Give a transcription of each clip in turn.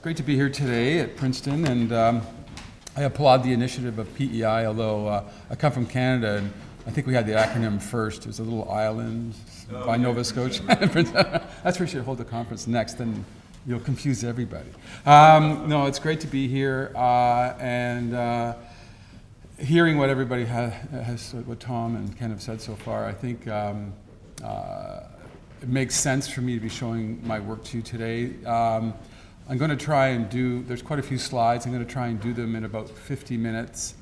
great to be here today at Princeton, and I applaud the initiative of PEI, although I come from Canada, and I think we had the acronym first. It was a little island by Nova Scotia. That's where we should hold the conference next, and you'll confuse everybody. No, it's great to be here, and hearing what everybody has, what Tom and Ken have said so far, I think it makes sense for me to be showing my work to you today. I'm going to try and there's quite a few slides. I'm going to try and do them in about 50 minutes.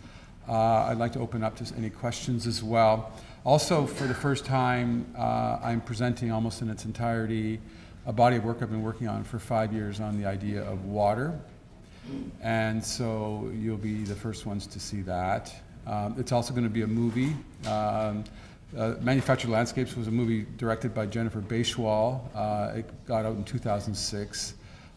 I'd like to open up to any questions as well. Also, for the first time, I'm presenting almost in its entirety a body of work I've been working on for 5 years on the idea of water. And so you'll be the first ones to see that. It's also going to be a movie. Manufactured Landscapes was a movie directed by Jennifer Beischwal. It got out in 2006.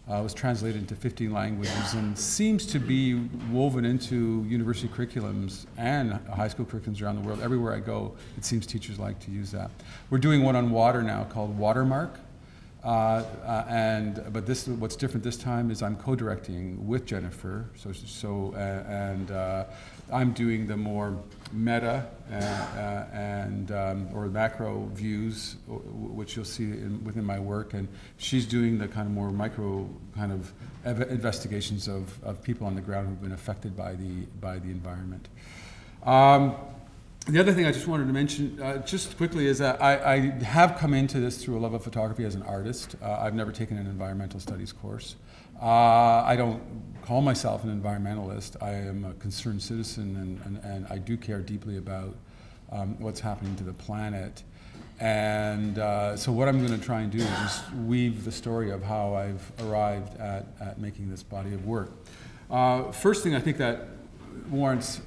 It was translated into 15 languages and seems to be woven into university curriculums and high school curriculums around the world. Everywhere I go, it seems teachers like to use that. We're doing one on water now called Watermark. But what's different this time is I'm co-directing with Jennifer. I'm doing the more meta or macro views, which you'll see within my work, and she's doing the kind of more micro kind of investigations of people on the ground who've been affected by the environment. The other thing I just wanted to mention just quickly is that I have come into this through a love of photography as an artist. I've never taken an environmental studies course. I don't call myself an environmentalist. I am a concerned citizen, and I do care deeply about what's happening to the planet. And so what I'm going to try and do is just weave the story of how I've arrived at making this body of work. First thing I think that warrants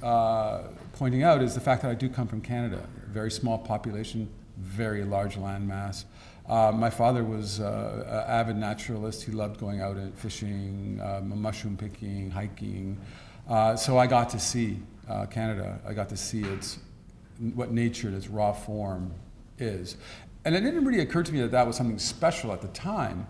pointing out is the fact that I do come from Canada. Very small population, very large landmass. My father was an avid naturalist. He loved going out and fishing, mushroom picking, hiking. So I got to see Canada. I got to see what nature in its raw form is. And it didn't really occur to me that that was something special at the time.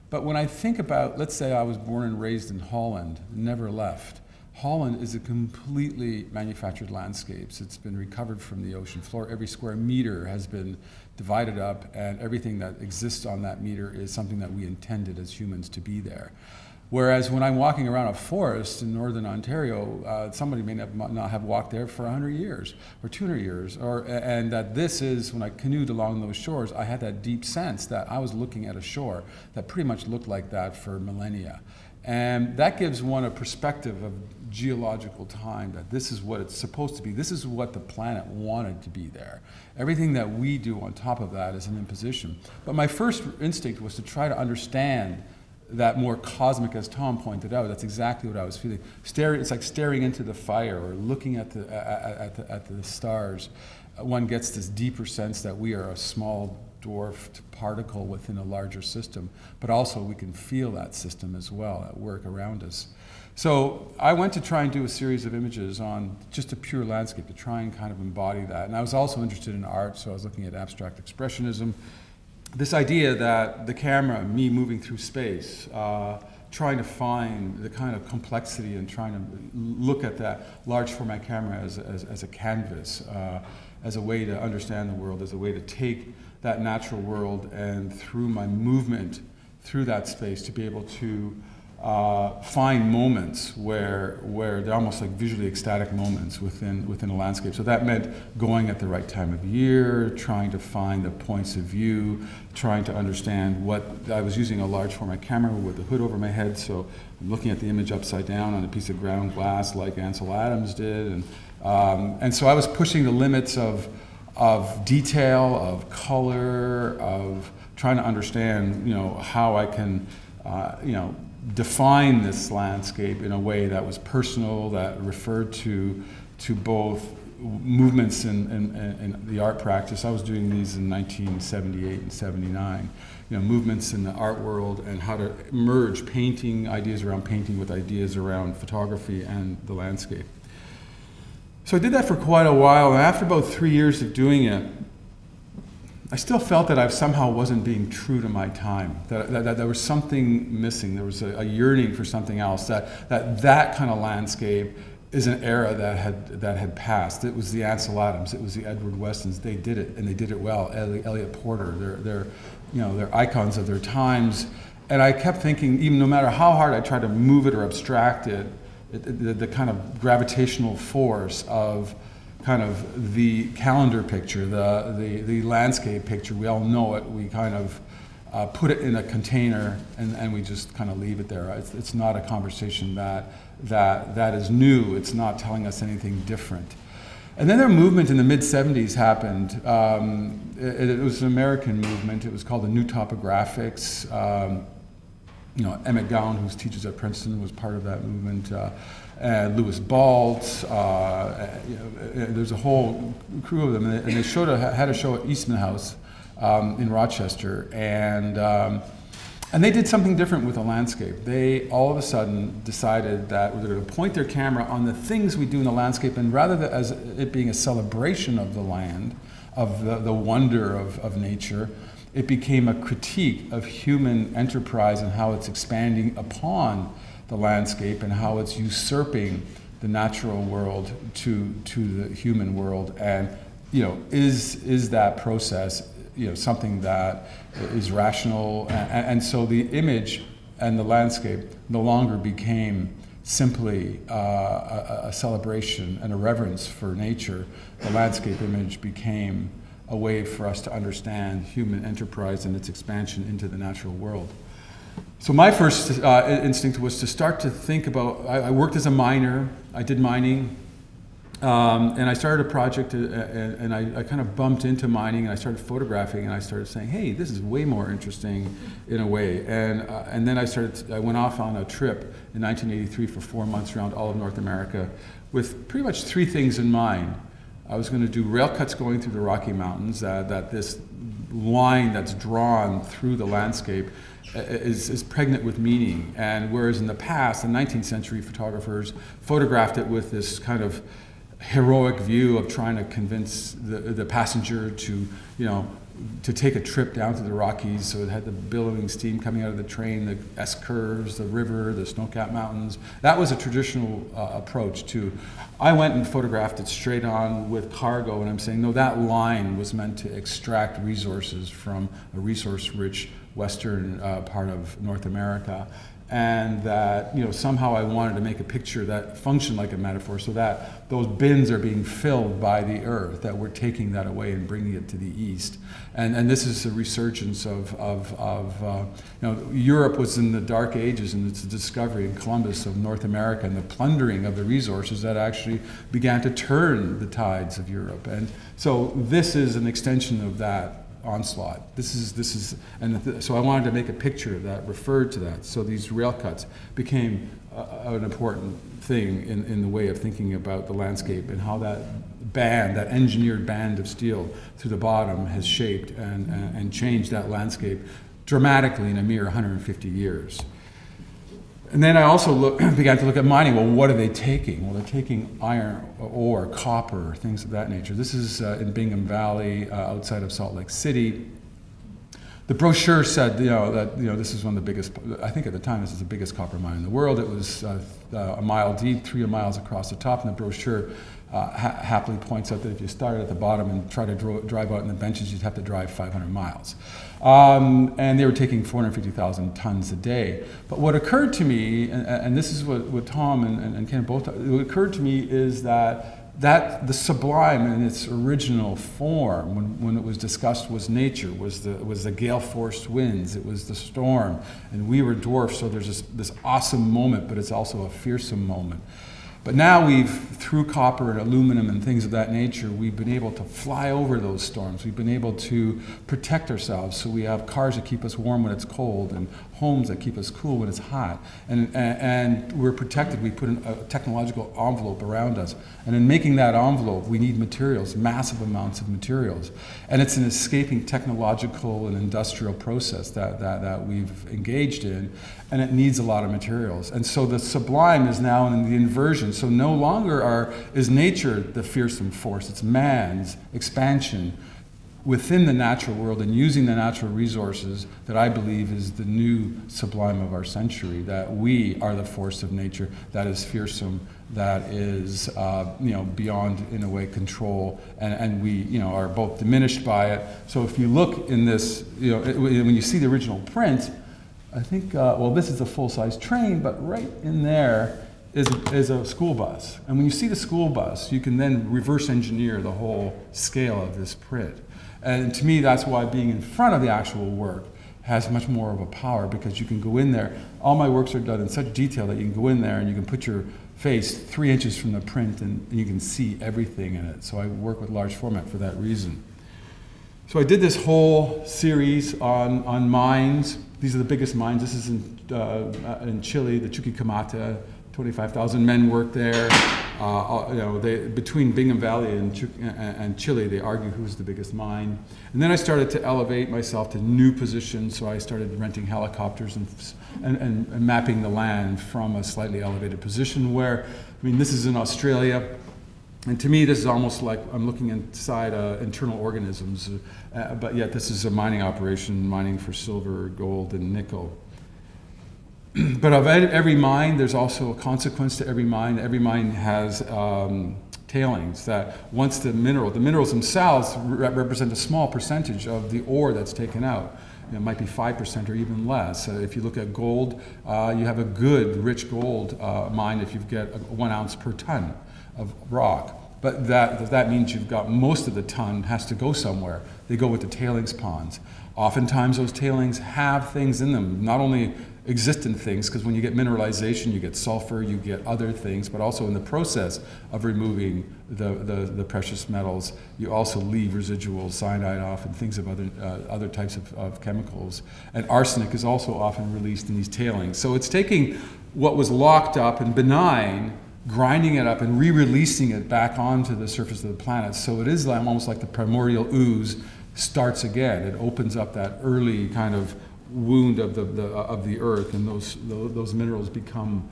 But when I think about, let's say I was born and raised in Holland, never left. Holland is a completely manufactured landscapes. It's been recovered from the ocean floor. Every square meter has been divided up, and everything that exists on that meter is something that we intended as humans to be there. Whereas when I'm walking around a forest in northern Ontario, somebody may not have walked there for 100 years or 200 years. And that this is, when I canoed along those shores, I had that deep sense that I was looking at a shore that pretty much looked like that for millennia. And that gives one a perspective of geological time, that this is what it's supposed to be. This is what the planet wanted to be there. Everything that we do on top of that is an imposition. But my first instinct was to try to understand that more cosmic, as Tom pointed out. That's exactly what I was feeling. It's like staring into the fire or looking at the stars. One gets this deeper sense that we are a small dwarfed particle within a larger system, but also we can feel that system as well at work around us. So I went to try and do a series of images on just a pure landscape to try and kind of embody that. And I was also interested in art, so I was looking at abstract expressionism. This idea that the camera, me moving through space, trying to find the kind of complexity and trying to look at that large format camera as a canvas, as a way to understand the world, as a way to take that natural world and through my movement through that space to be able to find moments where they're almost like visually ecstatic moments within a landscape. So that meant going at the right time of year, trying to find the points of view, trying to understand what, I was using a large format camera with a hood over my head, so I'm looking at the image upside down on a piece of ground glass like Ansel Adams did. And so I was pushing the limits of detail, of color, of trying to understand, how I can, define this landscape in a way that was personal, that referred to both movements in the art practice. I was doing these in 1978 and 79. Movements in the art world and how to merge painting, ideas around painting with ideas around photography and the landscape. So I did that for quite a while, and after about 3 years of doing it, I still felt that I somehow wasn't being true to my time, that there was something missing. There was a yearning for something else, that kind of landscape is an era that had passed. It was the Ansel Adams, it was the Edward Westons. They did it, and they did it well. Elliot Porter, they're icons of their times. And I kept thinking, even no matter how hard I tried to move it or abstract it, the kind of gravitational force of kind of the calendar picture, the landscape picture, we all know it. We kind of put it in a container and we just kind of leave it there. It's not a conversation that is new. It's not telling us anything different. And then their movement in the mid-70s happened. It was an American movement. It was called the New Topographics. Emmett Gowan, who teaches at Princeton, was part of that movement. Louis Balt, there's a whole crew of them, and they had a show at Eastman House in Rochester, and they did something different with the landscape. They all of a sudden decided that they're going to point their camera on the things we do in the landscape, and rather than as it being a celebration of the land, of the wonder of nature, it became a critique of human enterprise and how it's expanding upon the landscape and how it's usurping the natural world to the human world. And is that process something that is rational? And so the image and the landscape no longer became simply a celebration and a reverence for nature. The landscape image became a way for us to understand human enterprise and its expansion into the natural world. So my first instinct was to start to think about, I worked as a miner, I did mining, and I started a project and I kind of bumped into mining and I started photographing and I started saying, hey, this is way more interesting in a way. And then I went off on a trip in 1983 for 4 months around all of North America with pretty much 3 things in mind. I was going to do rail cuts going through the Rocky Mountains, that this line that's drawn through the landscape is pregnant with meaning. And whereas in the past, the 19th century photographers photographed it with this kind of heroic view of trying to convince the passenger to take a trip down to the Rockies, so it had the billowing steam coming out of the train, the S-curves, the river, the snow-capped mountains. That was a traditional approach too. I went and photographed it straight on with cargo, and I'm saying, no, that line was meant to extract resources from a resource-rich western part of North America. And that somehow I wanted to make a picture that functioned like a metaphor, so that those bins are being filled by the earth, that we're taking that away and bringing it to the east. And this is a resurgence of Europe was in the dark ages, and it's the discovery in Columbus of North America and the plundering of the resources that actually began to turn the tides of Europe. And so this is an extension of that onslaught. So I wanted to make a picture that referred to that. So these rail cuts became an important thing in the way of thinking about the landscape and how that engineered band of steel through the bottom has shaped and changed that landscape dramatically in a mere 150 years. And then I also began to look at mining. Well, what are they taking? Well, they're taking iron ore, copper, things of that nature. This is in Bingham Valley, outside of Salt Lake City. The brochure said, that this is one of the biggest. I think at the time this is the biggest copper mine in the world. It was a mile deep, 3 miles across the top, and the brochure happily points out that if you started at the bottom and try to drive out in the benches, you'd have to drive 500 miles. And they were taking 450,000 tons a day. But what occurred to me, and this is what Tom and Ken both, what occurred to me is that the sublime in its original form, when it was discussed, was nature, was the gale-forced winds, it was the storm, and we were dwarfed, so there's this awesome moment, but it's also a fearsome moment. But now through copper and aluminum and things of that nature, we've been able to fly over those storms. We've been able to protect ourselves. So we have cars that keep us warm when it's cold and homes that keep us cool when it's hot. And we're protected. We put a technological envelope around us. And in making that envelope, we need materials, massive amounts of materials. And it's an escaping technological and industrial process that we've engaged in. And it needs a lot of materials. And so the sublime is now in the inversion. So no longer is nature the fearsome force. It's man's expansion within the natural world and using the natural resources that I believe is the new sublime of our century, that we are the force of nature that is fearsome, that is beyond, in a way, control, and we are both diminished by it. So if you look in this, when you see the original print, I think, well, this is a full-size train, but right in there is a school bus. And when you see the school bus, you can then reverse engineer the whole scale of this print. And to me, that's why being in front of the actual work has much more of a power, because you can go in there. All my works are done in such detail that you can go in there and you can put your face 3 inches from the print and you can see everything in it. So I work with large format for that reason. So I did this whole series on mines. These are the biggest mines. This is in Chile, the Chuquicamata. 25,000 men work there. Between Bingham Valley and Chile, they argue who's the biggest mine. And then I started to elevate myself to new positions, so I started renting helicopters and mapping the land from a slightly elevated position where, this is in Australia, and to me this is almost like I'm looking inside internal organisms, but yet this is a mining operation, mining for silver, gold, and nickel. But of every mine, there's also a consequence to every mine. Every mine has tailings that once the minerals themselves represent a small percentage of the ore that's taken out. It might be 5% or even less. If you look at gold, you have a good, rich gold mine if you get 1 ounce per ton of rock. But that means you've got most of the ton has to go somewhere. They go with the tailings ponds. Oftentimes those tailings have things in them, not only existent things, because when you get mineralization, you get sulfur, you get other things, but also in the process of removing the precious metals, you also leave residuals, cyanide off, and things of other types of chemicals. And arsenic is also often released in these tailings. So it's taking what was locked up and benign, grinding it up and re-releasing it back onto the surface of the planet. So it is almost like the primordial ooze starts again. It opens up that early kind of wound of the earth, and those minerals become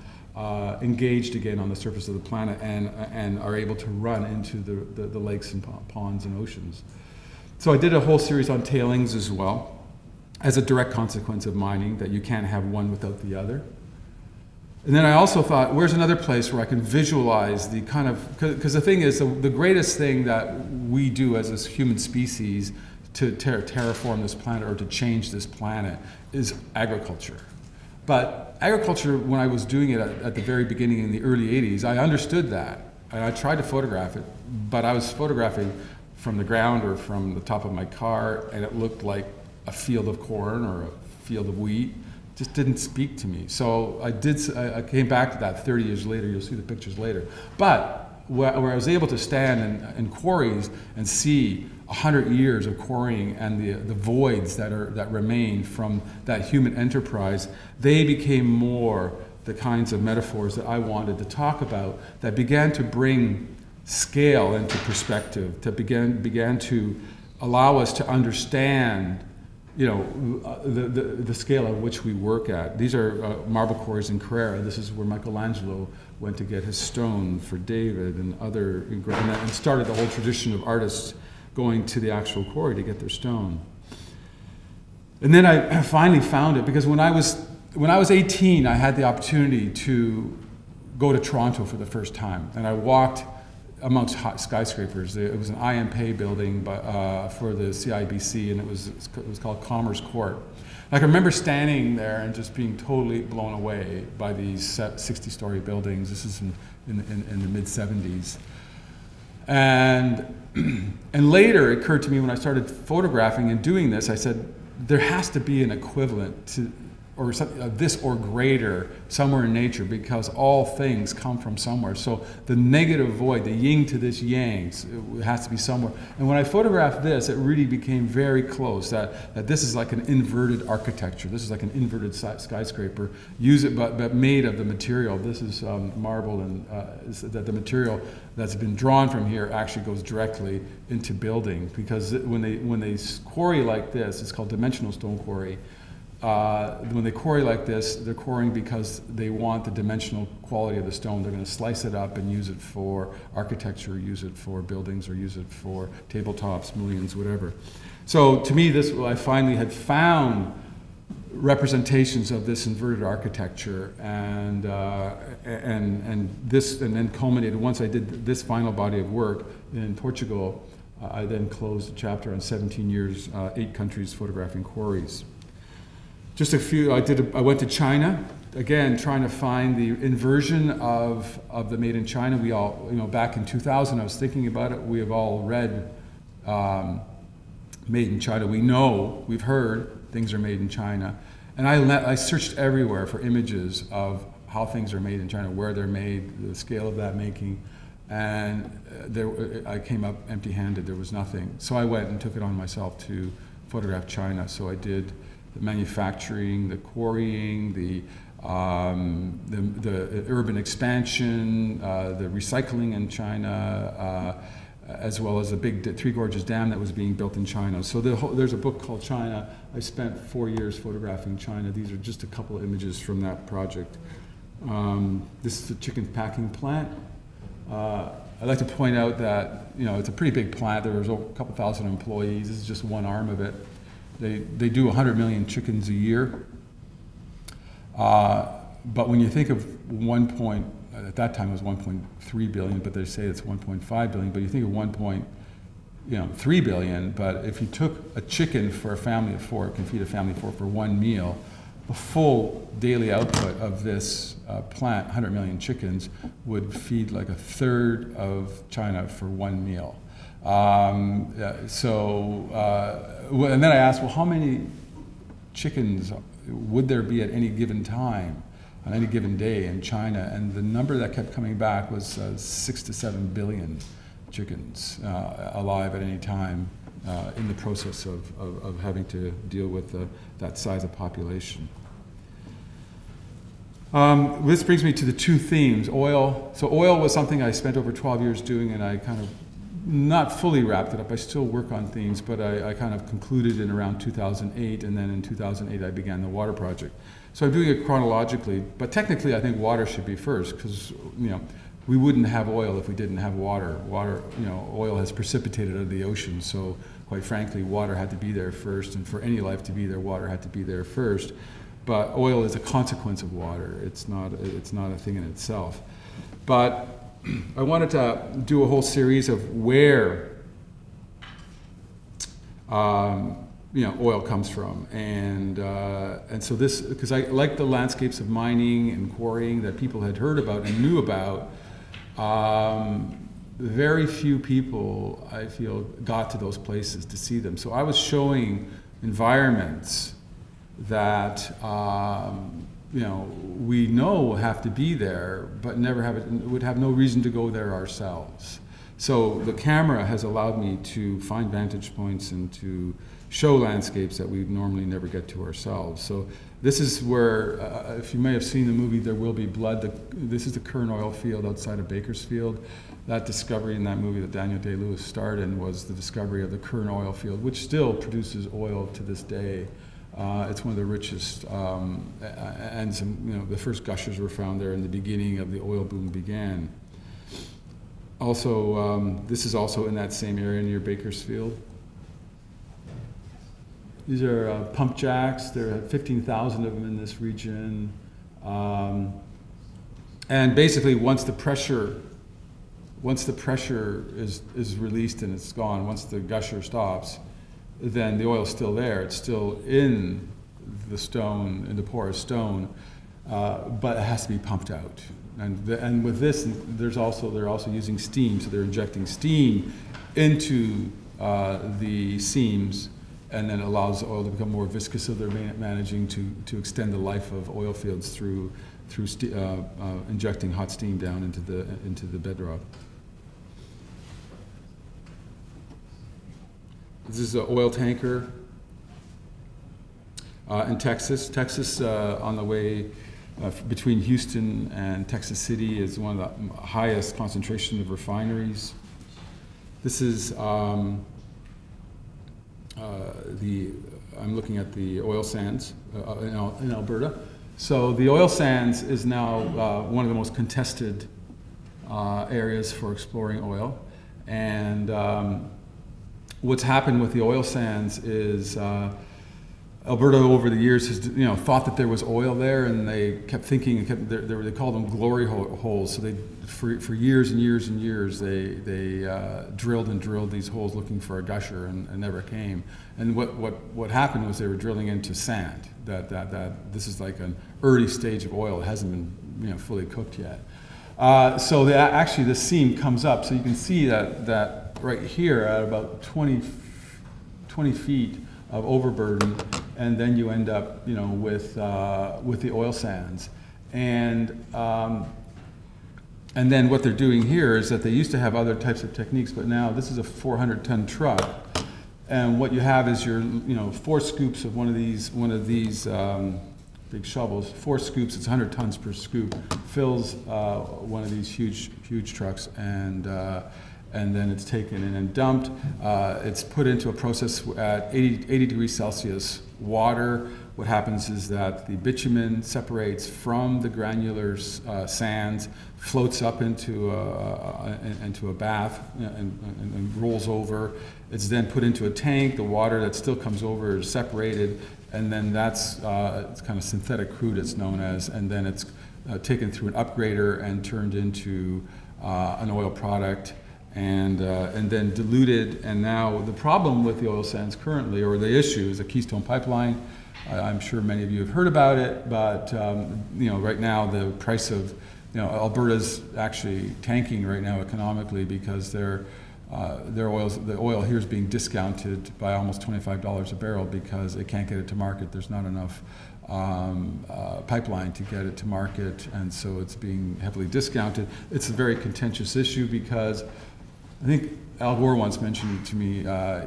engaged again on the surface of the planet and are able to run into the lakes and ponds and oceans. So I did a whole series on tailings as well, as a direct consequence of mining, that you can't have one without the other. And then I also thought, where's another place where I can visualize the kind of, because the thing is, the greatest thing that we do as a human species to terraform this planet or to change this planet is agriculture. But agriculture, when I was doing it at the very beginning in the early 80s, I understood that. And I tried to photograph it, but I was photographing from the ground or from the top of my car, and it looked like a field of corn or a field of wheat. It just didn't speak to me. So I came back to that 30 years later. You'll see the pictures later. But where I was able to stand in quarries and see 100 years of quarrying and the voids that remain from that human enterprise, they became more the kinds of metaphors that I wanted to talk about, that began to bring scale into perspective, that began to allow us to understand, the scale at which we work at. These are marble quarries in Carrara. This is where Michelangelo went to get his stone for David and and started the whole tradition of artists going to the actual quarry to get their stone. And then I finally found it, because when I was 18, I had the opportunity to go to Toronto for the first time, and I walked amongst skyscrapers. It was an IMP building for the CIBC, and it was called Commerce Court. I can remember standing there and just being totally blown away by these 60-story buildings. This is in the mid-70s. And later it occurred to me when I started photographing and doing this, I said, there has to be an equivalent to, or something this or greater somewhere in nature, because all things come from somewhere. So the negative void, the yin to this yang, it has to be somewhere. And when I photographed this, it really became very close, that this is like an inverted architecture. This is like an inverted skyscraper, but made of the material. This is marble, and that the material that's been drawn from here actually goes directly into building, because when they quarry like this, it's called dimensional stone quarry. when they quarry like this, they're quarrying because they want the dimensional quality of the stone. They're going to slice it up and use it for architecture, use it for buildings, or use it for tabletops, mullions, whatever. So to me, I finally had found representations of this inverted architecture, and then culminated. Once I did this final body of work in Portugal, I then closed the chapter on 17 years, 8 countries photographing quarries. Just a few, I went to China, again, trying to find the inversion of the Made in China. We all, back in 2000, I was thinking about it. We have all read Made in China. We know, we've heard, things are made in China. And I searched everywhere for images of how things are made in China, where they're made, the scale of that making. And I came up empty-handed, there was nothing. So I went and took it on myself to photograph China. So I did the manufacturing, the quarrying, the urban expansion, the recycling in China, as well as the big Three Gorges Dam that was being built in China. So there's a book called China. I spent 4 years photographing China. These are just a couple of images from that project. This is the chicken packing plant. I'd like to point out that it's a pretty big plant. There's a couple thousand employees. This is just one arm of it. They do 100 million chickens a year. But when you think of at that time it was 1.3 billion, but they say it's 1.5 billion. But you think of 1.3 billion. But if you took a chicken for a family of 4, it can feed a family of 4 for one meal. The full daily output of this plant, 100 million chickens, would feed like a third of China for one meal. And then I asked, well, how many chickens would there be at any given time, on any given day in China? And the number that kept coming back was 6 to 7 billion chickens alive at any time in the process of having to deal with that size of population. This brings me to the 2 themes, oil. So oil was something I spent over 12 years doing, and I kind of not fully wrapped it up. I still work on themes, but I kind of concluded in around 2008, and then in 2008 I began the water project. So I'm doing it chronologically, but technically I think water should be first, because we wouldn't have oil if we didn't have water. Oil has precipitated out of the ocean, so quite frankly, water had to be there first, and for any life to be there, water had to be there first. But oil is a consequence of water. It's not a thing in itself. But I wanted to do a whole series of where oil comes from, and so this, because I like the landscapes of mining and quarrying that people had heard about and knew about. Very few people, I feel, got to those places to see them. So I was showing environments that we know have to be there, but would have no reason to go there ourselves. So the camera has allowed me to find vantage points and to show landscapes that we normally never get to ourselves. So this is where, if you may have seen the movie There Will Be Blood, this is the Kern oil field outside of Bakersfield. That discovery in that movie that Daniel Day-Lewis starred in was the discovery of the Kern oil field, which still produces oil to this day. It's one of the richest, and the first gushers were found there in the beginning of the oil boom began. Also, this is also in that same area near Bakersfield. These are pump jacks. There are 15,000 of them in this region. And basically, once the pressure is released and it's gone, once the gusher stops, then the oil's still there. It's still in the stone, in the porous stone, but it has to be pumped out. And with this, they're also using steam, so they're injecting steam into the seams, and then it allows the oil to become more viscous. So they're managing to extend the life of oil fields through injecting hot steam down into the bedrock. This is an oil tanker in Texas. Texas, on the way between Houston and Texas City, is one of the highest concentration of refineries. This is the I'm looking at the oil sands in Alberta. So the oil sands is now one of the most contested areas for exploring oil. And what's happened with the oil sands is Alberta over the years has thought that there was oil there, and they kept thinking, they called them glory holes. So they, for years and years and years, they drilled and drilled these holes looking for a gusher, and never came. And what happened was they were drilling into sand. That this is like an early stage of oil. It hasn't been fully cooked yet. So actually the seam comes up, so you can see that right here at about 20 feet of overburden, and then you end up with the oil sands. And then what they're doing here is that they used to have other types of techniques, but now this is a 400-ton truck, and what you have is your 4 scoops of one of these big shovels, 4 scoops, it's 100 tons per scoop, fills one of these huge trucks, and then it's taken in and dumped. It's put into a process at 80 degrees Celsius water. What happens is that the bitumen separates from the granular sands, floats up into a bath, and rolls over. It's then put into a tank. The water that still comes over is separated, and then that's it's kind of synthetic crude, it's known as, and then it's taken through an upgrader and turned into an oil product, and then diluted. And now the problem with the oil sands currently, or the issue, is the Keystone Pipeline. I'm sure many of you have heard about it, but right now the price of Alberta's actually tanking right now economically, because the oil here is being discounted by almost $25 a barrel because it can't get it to market. There's not enough pipeline to get it to market, and so it's being heavily discounted. It's a very contentious issue because I think Al Gore once mentioned to me,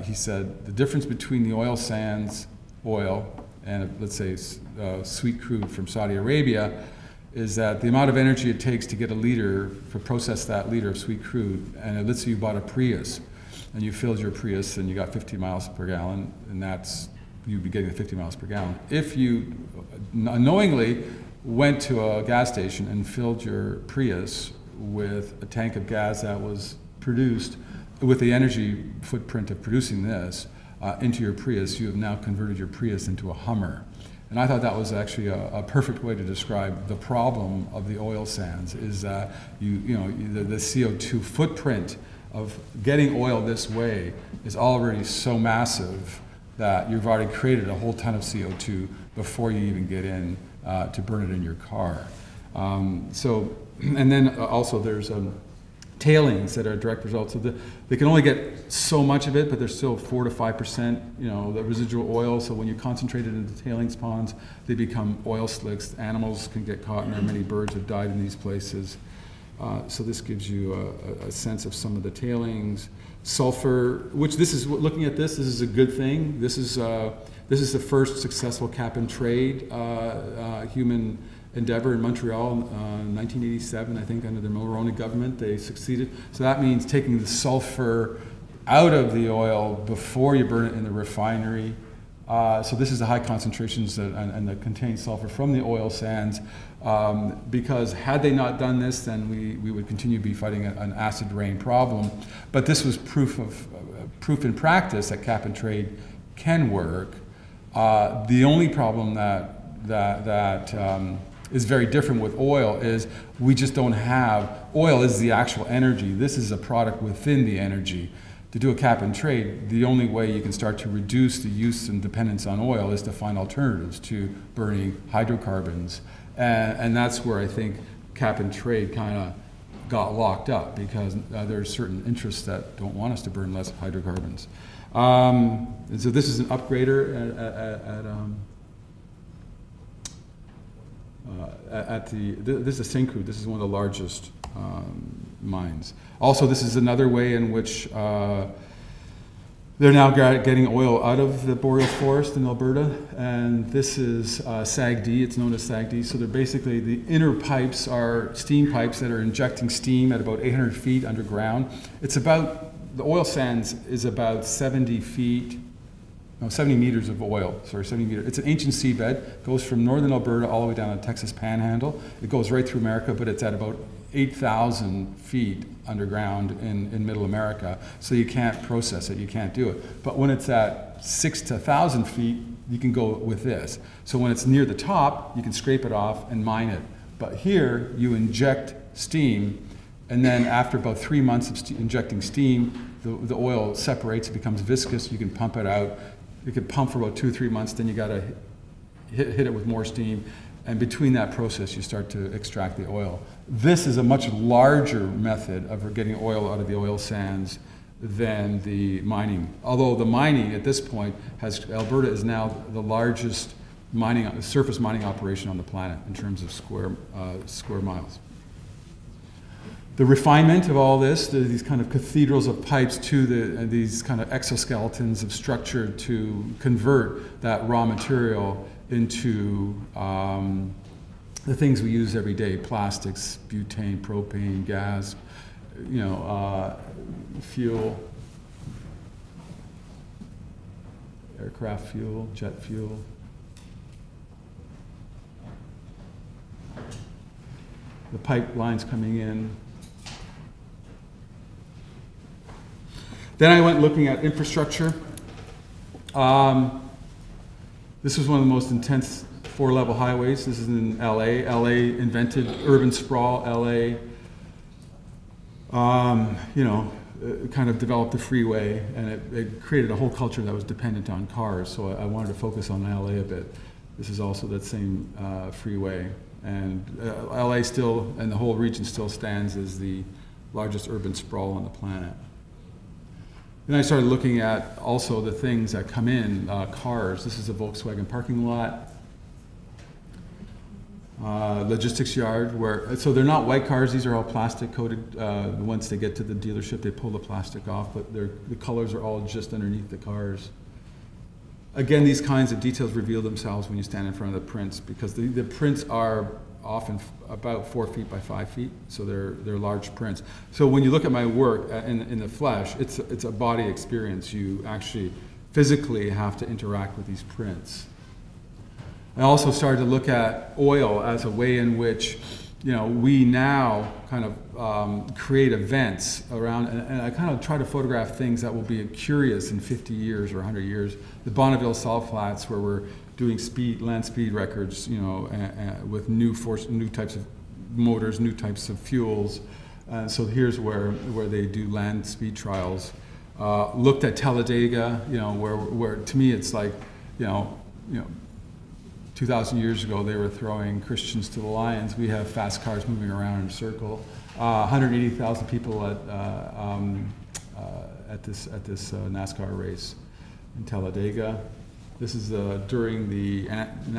he said the difference between the oil sands oil and let's say sweet crude from Saudi Arabia is that the amount of energy it takes to get a liter, to process that liter of sweet crude, and let's say you bought a Prius and you filled your Prius and you got 50 miles per gallon, and you'd be getting the 50 miles per gallon. If you unknowingly went to a gas station and filled your Prius with a tank of gas that was produced with the energy footprint of producing this into your Prius, you have now converted your Prius into a Hummer. And I thought that was actually a perfect way to describe the problem of the oil sands, is that the CO2 footprint of getting oil this way is already so massive that you've already created a whole ton of CO2 before you even get in to burn it in your car. And then also there's tailings that are a direct result. So they can only get so much of it, but there's still 4 to 5%, the residual oil. So when you concentrate it into tailings ponds, they become oil slicks. Animals can get caught in there. Many birds have died in these places. So this gives you a sense of some of the tailings. Sulfur, which looking at this is a good thing. This is the first successful cap and trade human endeavor in Montreal in 1987, I think, under the Mulroney government. They succeeded. So that means taking the sulfur out of the oil before you burn it in the refinery. So this is the high concentrations that contain sulfur from the oil sands, because had they not done this, then we would continue to be fighting an acid rain problem. But this was proof in practice that cap and trade can work. The only problem that is very different with oil is we just don't have, oil is the actual energy. This is a product within the energy. To do a cap and trade, the only way you can start to reduce the use and dependence on oil is to find alternatives to burning hydrocarbons. And that's where I think cap and trade kind of got locked up, because there's certain interests that don't want us to burn less hydrocarbons. And so this is an upgrader this is a Syncrude. This is one of the largest mines. Also, this is another way in which they're now getting oil out of the boreal forest in Alberta, and this is SAGD. It's known as SAGD. So they're basically, the inner pipes are steam pipes that are injecting steam at about 800 feet underground. The oil sands is about 70 feet no, 70 meters of oil, sorry, 70 meters. It's an ancient seabed, goes from northern Alberta all the way down to Texas Panhandle. It goes right through America, but it's at about 8,000 feet underground in middle America, so you can't process it, you can't do it. But when it's at 6 to 1,000 feet, you can go with this. So when it's near the top, you can scrape it off and mine it. But here, you inject steam, and then after about 3 months of injecting steam, the oil separates, it becomes viscous, you can pump it out. You can pump for about 2 or 3 months, then you gotta hit it with more steam, and between that process, you start to extract the oil. This is a much larger method of getting oil out of the oil sands than the mining. Although the mining at this point Alberta is now the largest surface mining operation on the planet in terms of square miles. The refinement of all this, these kind of cathedrals of pipes to these kind of exoskeletons of structure to convert that raw material into the things we use every day: plastics, butane, propane, gas, fuel, aircraft fuel, jet fuel. The pipelines coming in. Then I went looking at infrastructure. This was one of the most intense 4-level highways. This is in LA. LA invented urban sprawl. LA, kind of developed the freeway, and it created a whole culture that was dependent on cars. So I wanted to focus on LA a bit. This is also that same freeway. And LA still, and the whole region still stands as the largest urban sprawl on the planet. Then I started looking at also the things that come in, cars. This is a Volkswagen parking lot. Logistics yard, so they're not white cars, these are all plastic coated. Once they get to the dealership, they pull the plastic off, but the colors are all just underneath the cars. Again, these kinds of details reveal themselves when you stand in front of the prints, because the prints are often about 4 feet by 5 feet, so they're large prints. So when you look at my work in the flesh, it's a body experience. You actually physically have to interact with these prints. I also started to look at oil as a way in which, we now kind of create events around, and I kind of try to photograph things that will be curious in 50 years or 100 years. The Bonneville Salt Flats, where we're doing land speed records, with new types of motors, new types of fuels. So here's where they do land speed trials. Looked at Talladega, where to me it's like, 2,000 years ago, they were throwing Christians to the lions. We have fast cars moving around in a circle. 180,000 people at this NASCAR race in Talladega. This is during the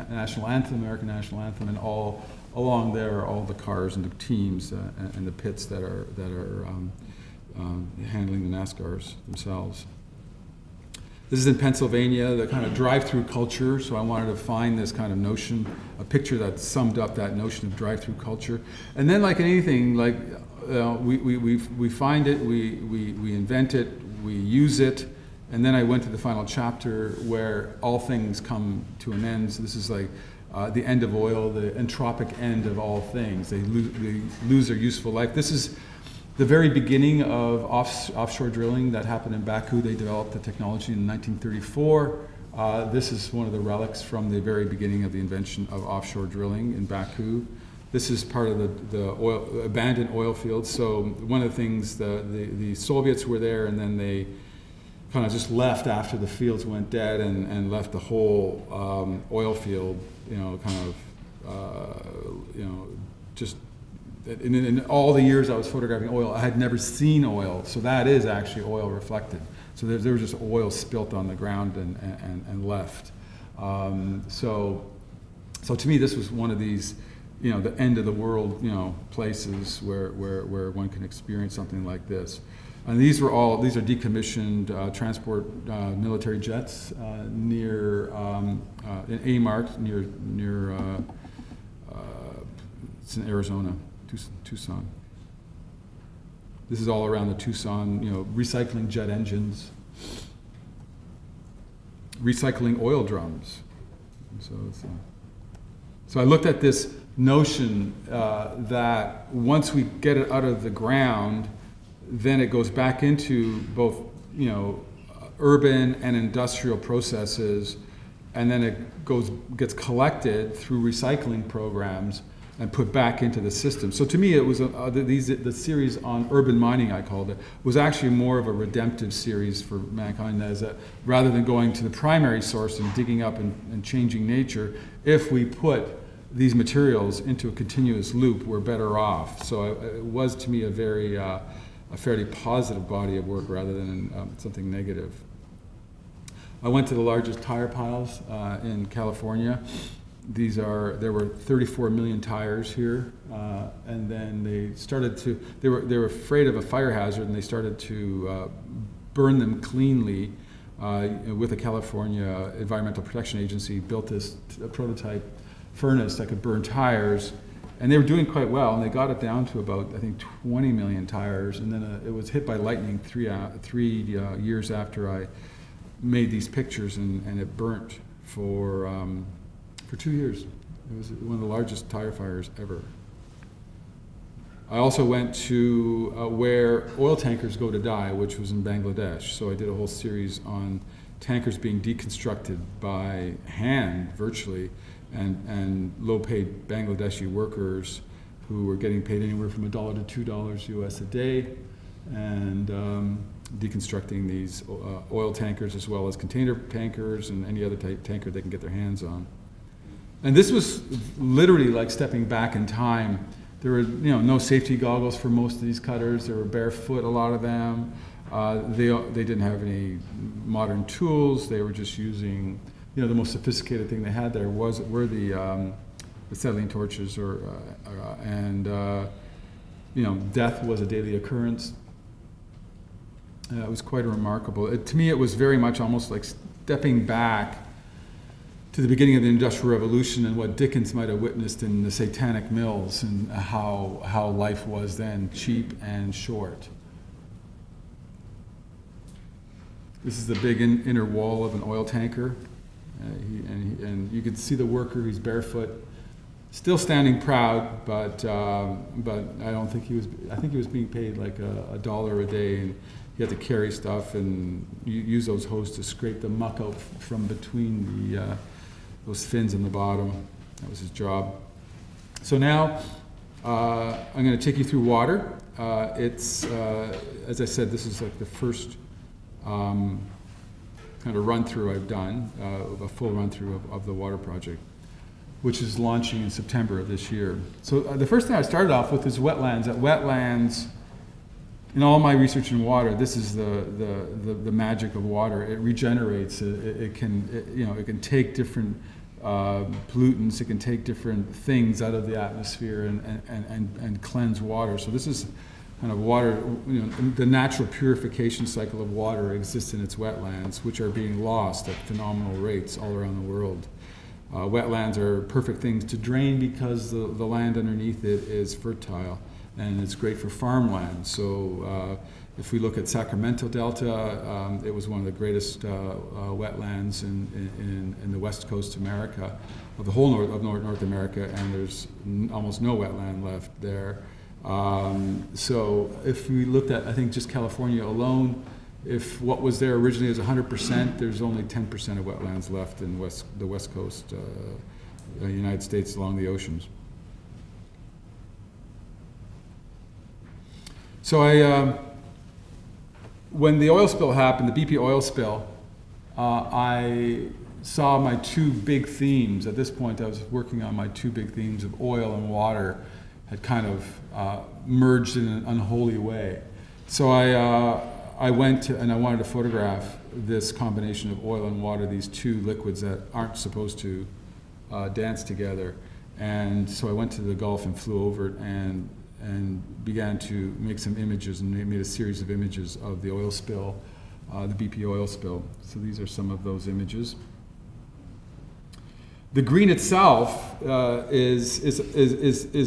national anthem, American national anthem, and all along there are all the cars and the teams and the pits that are handling the NASCARs themselves. This is in Pennsylvania, the kind of drive-through culture, so I wanted to find this kind of notion, a picture that summed up that notion of drive-through culture. And then like anything, like we find it, we invent it, we use it, and then I went to the final chapter where all things come to an end. So this is like the end of oil, the entropic end of all things. They lose their useful life. This is the very beginning of offshore drilling that happened in Baku. They developed the technology in 1934. This is one of the relics from the very beginning of the invention of offshore drilling in Baku. This is part of the abandoned oil fields. So one of the things, the Soviets were there, and then they kind of just left after the fields went dead and left the whole oil field, just. In all the years I was photographing oil, I had never seen oil, so that is actually oil reflected. So there was just oil spilt on the ground and left. So to me, this was one of these, the end of the world, places where one can experience something like this. And these are decommissioned transport military jets near in Amark, near it's in Arizona. Tucson. This is all around the Tucson, recycling jet engines. recycling oil drums. So I looked at this notion that once we get it out of the ground, then it goes back into both, urban and industrial processes, and then it gets collected through recycling programs and put back into the system. So to me, it was the series on urban mining, I called it, was actually more of a redemptive series for mankind, as rather than going to the primary source and digging up and changing nature, if we put these materials into a continuous loop, we're better off. So it was, to me, a fairly positive body of work rather than something negative. I went to the largest tire piles in California. There were 34 million tires here, and then they were afraid of a fire hazard, and they started to burn them cleanly with the California Environmental Protection Agency. Built this prototype furnace that could burn tires, and they were doing quite well, and they got it down to about, I think, 20 million tires, and then it was hit by lightning three years after I made these pictures, and it burnt for 2 years. It was one of the largest tire fires ever. I also went to where oil tankers go to die, which was in Bangladesh. So I did a whole series on tankers being deconstructed by hand, virtually, and low-paid Bangladeshi workers who were getting paid anywhere from $1 to $2 US a day, and deconstructing these oil tankers as well as container tankers and any other tanker they can get their hands on. And this was literally like stepping back in time. There were no safety goggles for most of these cutters. They were barefoot, a lot of them. They didn't have any modern tools. They were just using, the most sophisticated thing they had there were the acetylene torches, and death was a daily occurrence. It was quite remarkable. To me, it was very much almost like stepping back to the beginning of the Industrial Revolution and what Dickens might have witnessed in the Satanic Mills, and how life was then, cheap and short. This is the big inner wall of an oil tanker, and you can see the worker. He's barefoot, still standing proud, but I don't think he was. I think he was being paid like $1 a day, and he had to carry stuff and use those hoses to scrape the muck out from between those fins in the bottom. That was his job. So now I'm going to take you through water. It's, as I said, this is like the first kind of run-through I've done, a full run-through of the water project, which is launching in September of this year. So the first thing I started off with is wetlands. At wetlands, in all my research in water, this is the magic of water. It regenerates. It can take different pollutants. It can take different things out of the atmosphere and cleanse water. So this is kind of water. The natural purification cycle of water exists in its wetlands, which are being lost at phenomenal rates all around the world. Wetlands are perfect things to drain because the land underneath it is fertile, and it's great for farmland. So if we look at Sacramento Delta, it was one of the greatest wetlands in the west coast of America, of the whole North America, and there's almost no wetland left there. So if we looked at, I think, just California alone, if what was there originally is 100%, there's only 10% of wetlands left in the west coast United States along the oceans. So when the oil spill happened, the BP oil spill, I saw my two big themes. At this point, I was working on my two big themes of oil and water had kind of merged in an unholy way. So I went to, and I wanted to photograph this combination of oil and water, these two liquids that aren't supposed to dance together. And so I went to the Gulf and flew over it and began to make some images, and made a series of images of the oil spill, the BP oil spill. So these are some of those images. The green itself is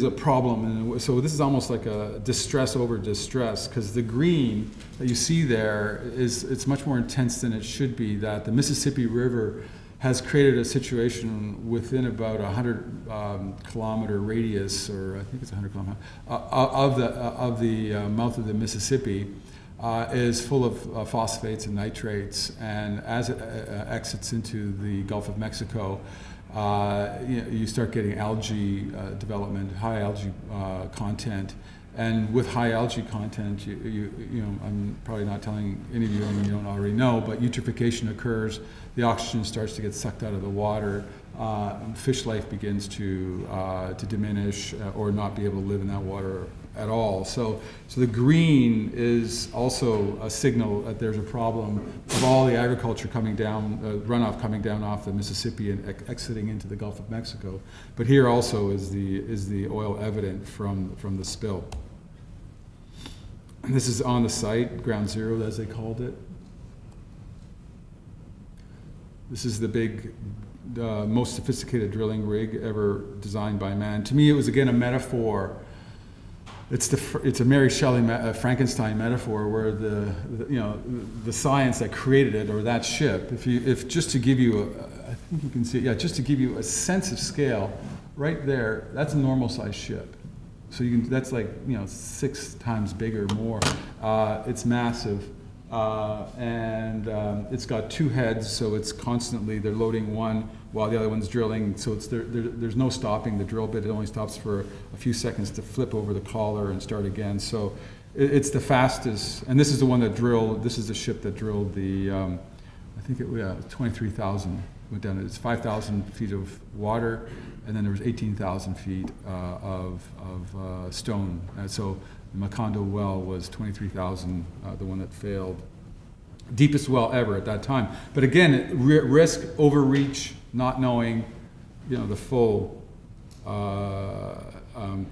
a problem, and so this is almost like a distress over distress, because the green that you see there it's much more intense than it should be. That the Mississippi River has created a situation within about 100-kilometer radius, or I think it's 100 kilometers, of the mouth of the Mississippi. Is full of phosphates and nitrates, and as it exits into the Gulf of Mexico, you start getting algae development, high algae content, and with high algae content, you know, I'm probably not telling any of you anything you don't already know, but eutrophication occurs. The oxygen starts to get sucked out of the water. Fish life begins to diminish or not be able to live in that water at all. So the green is also a signal that there's a problem of all the agriculture coming down, runoff coming down off the Mississippi and exiting into the Gulf of Mexico. But here also is the oil evident from the spill. And this is on the site, ground zero as they called it. This is the big, most sophisticated drilling rig ever designed by man. To me, it was again a metaphor. It's a Mary Shelley Frankenstein metaphor, where the science that created it, or that ship. If just to give you I think you can see, yeah, just to give you a sense of scale, right there, that's a normal sized ship. So that's like 6 times bigger, more. It's massive. And it's got 2 heads, so it's constantly, they're loading one while the other one's drilling, so there's no stopping the drill bit. It only stops for a few seconds to flip over the collar and start again. So it's the fastest, and this is the one that drilled, this is the ship that drilled the, I think it was 23,000 went down. It's 5,000 feet of water, and then there was 18,000 feet of stone. And so the Macondo well was 23,000, the one that failed. Deepest well ever at that time. But again, risk, overreach, not knowing, the full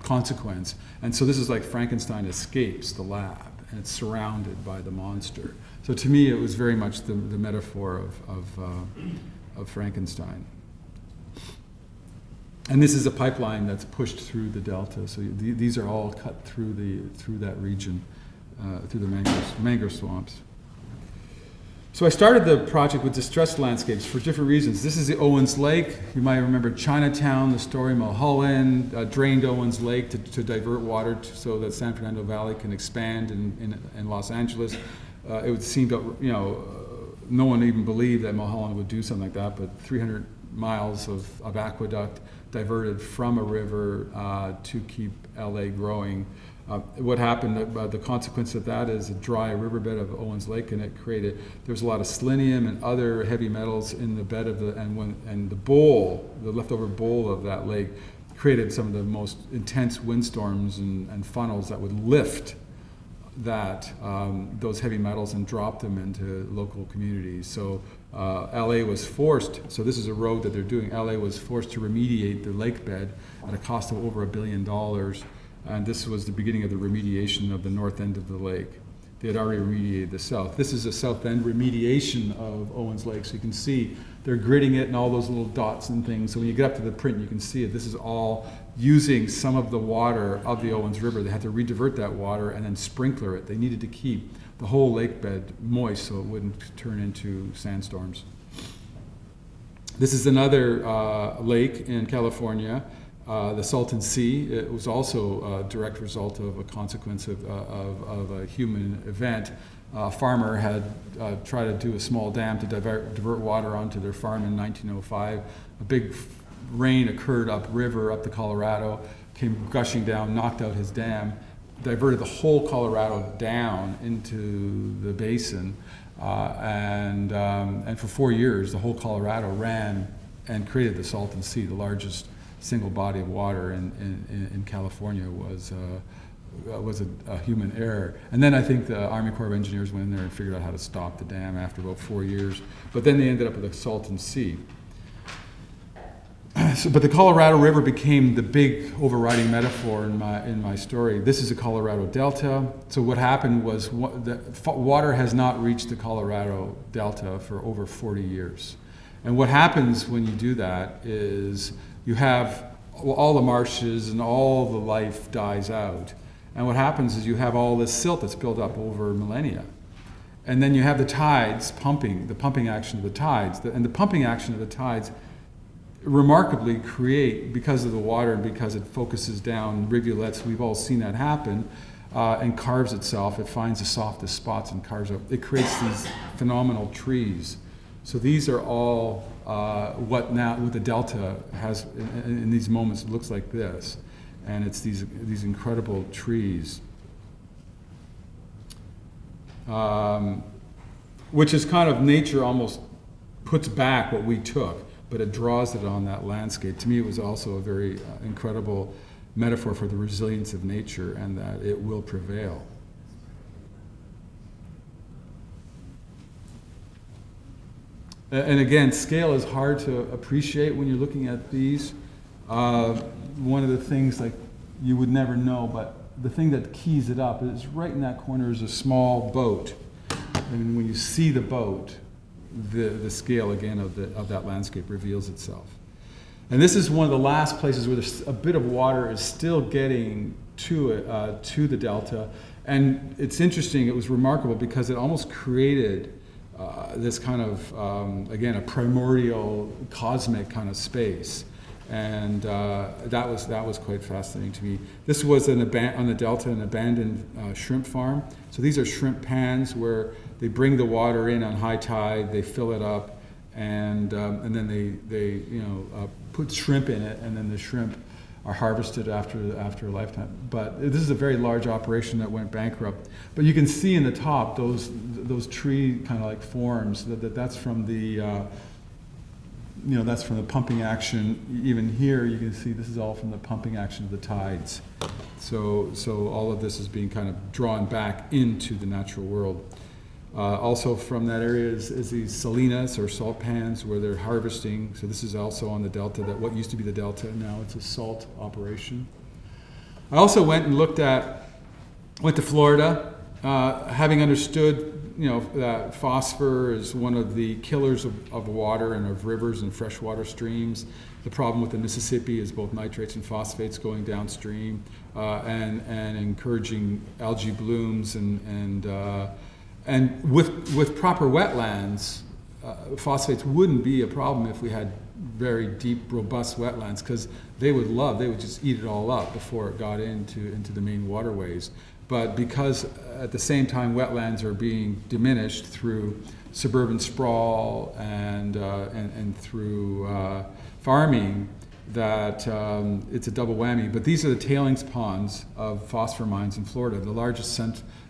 consequence. And so this is like Frankenstein escapes the lab, and it's surrounded by the monster. So to me, it was very much the metaphor of Frankenstein. And this is a pipeline that's pushed through the delta. So these are all cut through that region, through the mangrove swamps. So I started the project with distressed landscapes for different reasons. This is the Owens Lake. You might remember Chinatown, the story, Mulholland, drained Owens Lake to divert water so that San Fernando Valley can expand in Los Angeles. It would seem that, no one even believed that Mulholland would do something like that, but 300 miles of aqueduct diverted from a river to keep LA growing. What happened, the consequence of that is a dry riverbed of Owens Lake, and it created, there's a lot of selenium and other heavy metals in the bed of and the bowl, the leftover bowl of that lake created some of the most intense windstorms and funnels that would lift those heavy metals and drop them into local communities. So LA was forced, so this is a road that they're doing, LA was forced to remediate the lake bed at a cost of over $1 billion. And this was the beginning of the remediation of the north end of the lake. They had already remediated the south. This is a south end remediation of Owens Lake. So you can see they're gridding it and all those little dots and things. So when you get up to the print, you can see it. This is all using some of the water of the Owens River. They had to re-divert that water and then sprinkler it. They needed to keep the whole lake bed moist so it wouldn't turn into sandstorms. This is another lake in California. The Salton Sea. It was also a direct result of a consequence of a human event. A farmer had tried to do a small dam to divert water onto their farm in 1905. A big rain occurred upriver, up the Colorado, came gushing down, knocked out his dam, diverted the whole Colorado down into the basin, and for 4 years the whole Colorado ran and created the Salton Sea, the largest single body of water in California. Was a human error. And then I think the Army Corps of Engineers went in there and figured out how to stop the dam after about 4 years. But then they ended up with the Salton Sea. But the Colorado River became the big overriding metaphor in my story. This is the Colorado Delta. So what happened was the water has not reached the Colorado Delta for over 40 years. And what happens when you do that is you have all the marshes and all the life dies out. And what happens is you have all this silt that's built up over millennia. And then you have the tides pumping, the pumping action of the tides. And the pumping action of the tides remarkably create, because of the water and because it focuses down rivulets, we've all seen that happen, and carves itself. It finds the softest spots and carves up. It creates these phenomenal trees. So these are all what the delta has in these moments. It looks like this, and it's these incredible trees, which is kind of nature almost puts back what we took, but it draws it on that landscape. To me, it was also a very incredible metaphor for the resilience of nature and that it will prevail. And again, scale is hard to appreciate when you're looking at these. One of the things, like, you would never know, but the thing that keys it up is right in that corner is a small boat. And when you see the boat, the scale again of that landscape reveals itself. And this is one of the last places where there's a bit of water is still getting to the delta. And it's interesting, it was remarkable because it almost created this kind of, again, a primordial cosmic kind of space. And that was quite fascinating to me. This was on the delta, an abandoned shrimp farm. So these are shrimp pans where they bring the water in on high tide, they fill it up, and then they put shrimp in it, and then the shrimp are harvested after a lifetime. But this is a very large operation that went bankrupt. But you can see in the top those tree kind of like forms that's from the that's from the pumping action. Even here you can see this is all from the pumping action of the tides. So all of this is being kind of drawn back into the natural world. Also from that area is these salinas or salt pans where they're harvesting. So this is also on the delta, that what used to be the delta, now it's a salt operation. I also went to Florida, having understood that phosphor is one of the killers of water and of rivers and freshwater streams. The problem with the Mississippi is both nitrates and phosphates going downstream and encouraging algae blooms and with proper wetlands, phosphates wouldn't be a problem if we had very deep, robust wetlands, because they would just eat it all up before it got into the main waterways. But because at the same time wetlands are being diminished through suburban sprawl and through farming, that it's a double whammy. But these are the tailings ponds of phosphor mines in Florida, the largest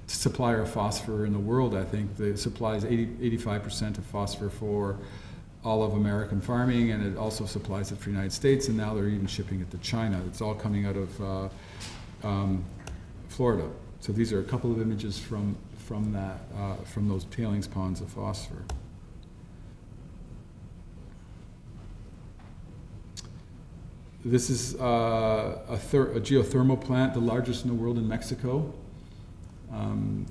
supplier of phosphor in the world. I think it supplies 85% of phosphor for all of American farming, and it also supplies it for the United States, and now they're even shipping it to China. It's all coming out of Florida. So these are a couple of images from those tailings ponds of phosphor. This is a geothermal plant, the largest in the world in Mexico.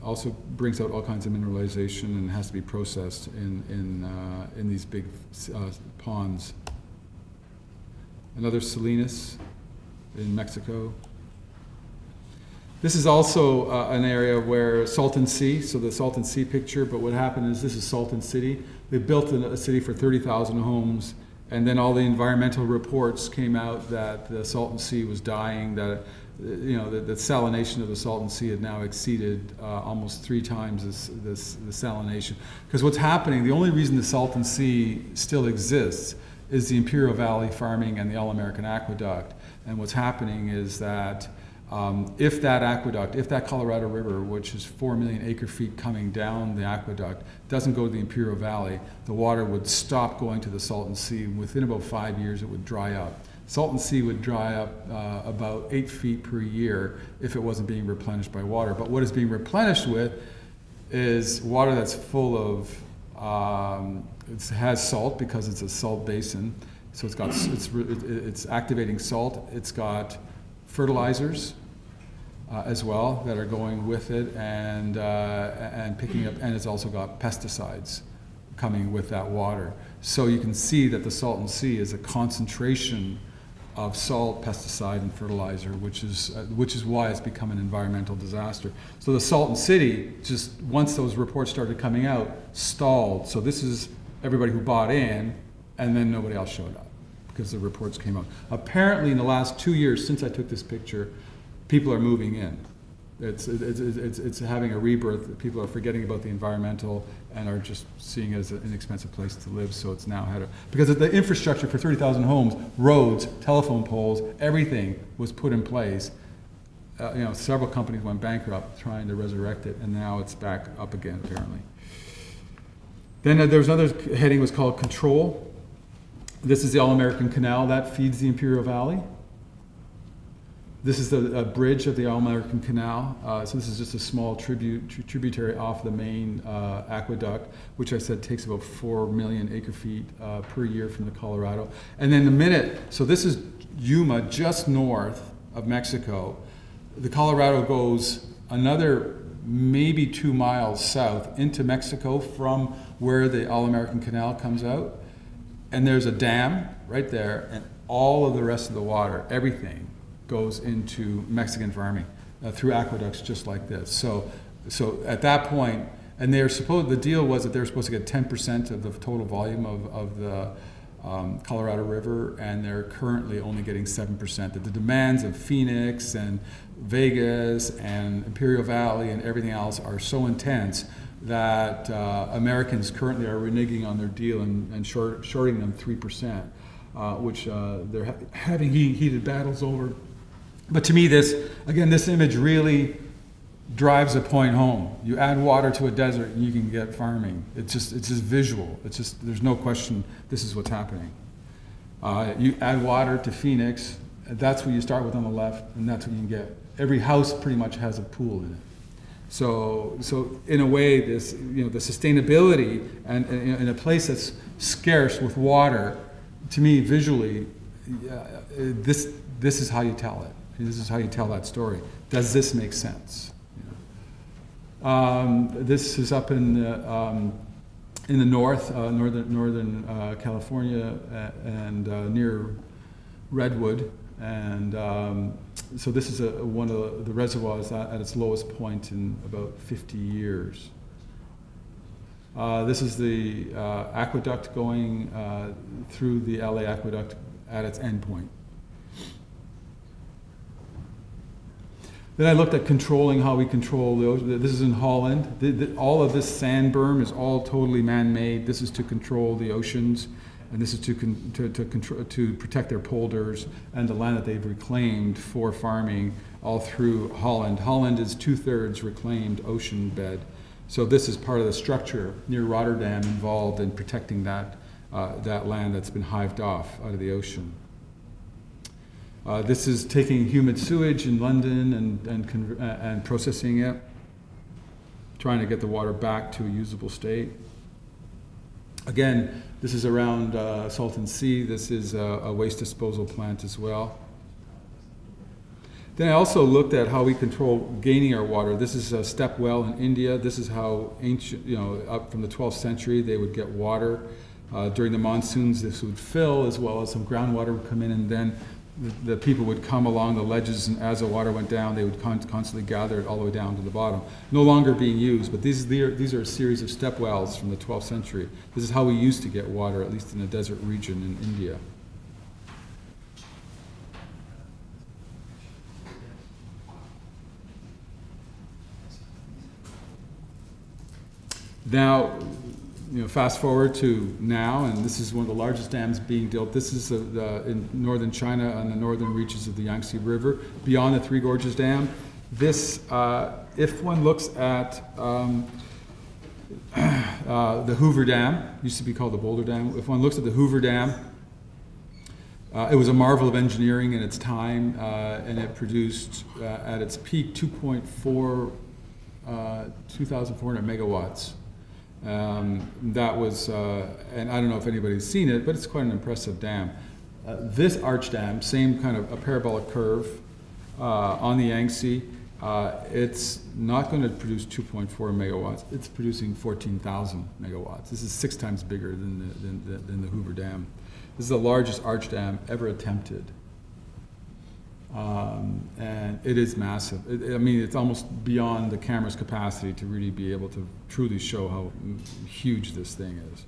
Also brings out all kinds of mineralization and has to be processed in these big ponds. Another Salinas in Mexico. This is also an area where Salton Sea, so the Salton Sea picture, but what happened is this is Salton City. They built a city for 30,000 homes, and then all the environmental reports came out that the Salton Sea was dying, that the salination of the Salton Sea had now exceeded almost 3 times the salination. Because what's happening, the only reason the Salton Sea still exists is the Imperial Valley farming and the All-American Aqueduct. And what's happening is that if that Colorado River, which is 4 million acre-feet coming down the aqueduct, doesn't go to the Imperial Valley, the water would stop going to the Salton Sea. Within about 5 years, it would dry up. Salton Sea would dry up about 8 feet per year if it wasn't being replenished by water. But what it's being replenished with is water that's full of, it has salt because it's a salt basin. So it's activating salt. It's got fertilizers as well that are going with it, and picking up, and it's also got pesticides coming with that water. So you can see that the Salton Sea is a concentration of salt, pesticide, and fertilizer, which is why it's become an environmental disaster. So the Salton City, just once those reports started coming out, stalled. So this is everybody who bought in, and then nobody else showed up because the reports came out. Apparently in the last 2 years since I took this picture, people are moving in. It's having a rebirth. People are forgetting about the environmental and are just seeing it as an inexpensive place to live. So it's now had a, because of the infrastructure for 30,000 homes, roads, telephone poles, everything was put in place. Several companies went bankrupt trying to resurrect it, and now it's back up again apparently. Then there was another heading was called Control. This is the All-American Canal that feeds the Imperial Valley. This is the bridge of the All-American Canal. So this is just a small tributary off the main aqueduct, which I said takes about 4 million acre-feet per year from the Colorado. And then so this is Yuma, just north of Mexico. The Colorado goes another maybe 2 miles south into Mexico from where the All-American Canal comes out. And there's a dam right there, and all of the rest of the water, everything, goes into Mexican farming through aqueducts just like this. So at that point, and the deal was that they were supposed to get 10% of the total volume of the Colorado River, and they're currently only getting 7%. That the demands of Phoenix and Vegas and Imperial Valley and everything else are so intense that Americans currently are reneging on their deal and shorting them 3%, which they're having heated battles over. But to me, this image really drives a point home. You add water to a desert and you can get farming. It's just visual. There's no question this is what's happening. You add water to Phoenix, that's what you start with on the left, and that's what you can get. Every house pretty much has a pool in it. So in a way, the sustainability and in a place that's scarce with water, to me visually, this is how you tell it. This is how you tell that story. Does this make sense? This is up in the north, northern California, and near Redwood, and so this is one of the reservoirs at its lowest point in about 50 years. This is the aqueduct going through the LA aqueduct at its end point. Then I looked at controlling how we control the ocean. This is in Holland. All of this sand berm is all totally man-made. This is to control the oceans, and this is to protect their polders and the land that they've reclaimed for farming all through Holland. Holland is 2/3 reclaimed ocean bed. So this is part of the structure near Rotterdam involved in protecting that land that's been hived off out of the ocean. This is taking humid sewage in London and processing it, trying to get the water back to a usable state. Again, this is around Salton Sea. This is a waste disposal plant as well. Then I also looked at how we control gaining our water. This is a step well in India. This is how ancient, up from the 12th century, they would get water. During the monsoons, this would fill, as well as some groundwater would come in, and then the people would come along the ledges, and as the water went down, they would constantly gather it all the way down to the bottom. No longer being used, but these are a series of step wells from the 12th century. This is how we used to get water, at least in a desert region in India. Now, fast forward to now, and this is one of the largest dams being built. This is in northern China on the northern reaches of the Yangtze River, beyond the Three Gorges Dam. This, if one looks at the Hoover Dam, used to be called the Boulder Dam. If one looks at the Hoover Dam, it was a marvel of engineering in its time, and it produced, at its peak, 2,400 megawatts. That was, and I don't know if anybody's seen it, but it's quite an impressive dam. This arch dam, same kind of a parabolic curve on the Yangtze, it's not going to produce 2.4 megawatts. It's producing 14,000 megawatts. This is 6 times bigger than the Hoover Dam. This is the largest arch dam ever attempted. And it is massive. I mean, it's almost beyond the camera's capacity to really be able to truly show how huge this thing is.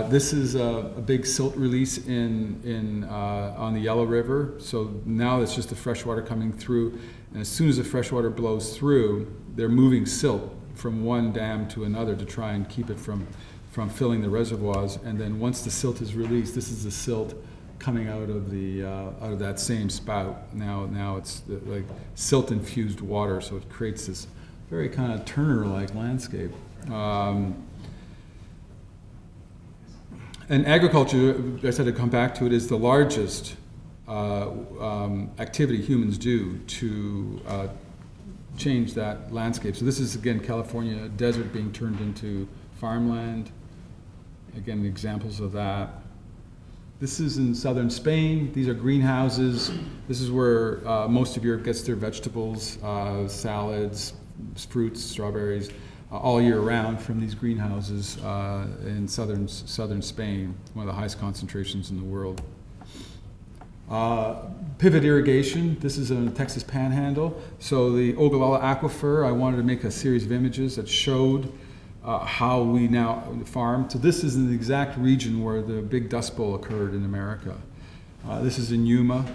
This is a big silt release on the Yellow River. So now it's just the fresh water coming through. And as soon as the fresh water blows through, they're moving silt from one dam to another to try and keep it from filling the reservoirs. And then once the silt is released, this is the silt coming out of that same spout. Now it's like silt-infused water, so it creates this very kind of Turner-like landscape. And agriculture, I said to come back to it, is the largest activity humans do to change that landscape. So this is, again, California desert being turned into farmland. Again, examples of that. This is in southern Spain. These are greenhouses. This is where most of Europe gets their vegetables, salads, fruits, strawberries, all year round from these greenhouses in southern Spain, one of the highest concentrations in the world. Pivot irrigation. This is in the Texas Panhandle. So the Ogallala Aquifer, I wanted to make a series of images that showed how we now farm. So this is in the exact region where the big Dust Bowl occurred in America. This is in Yuma.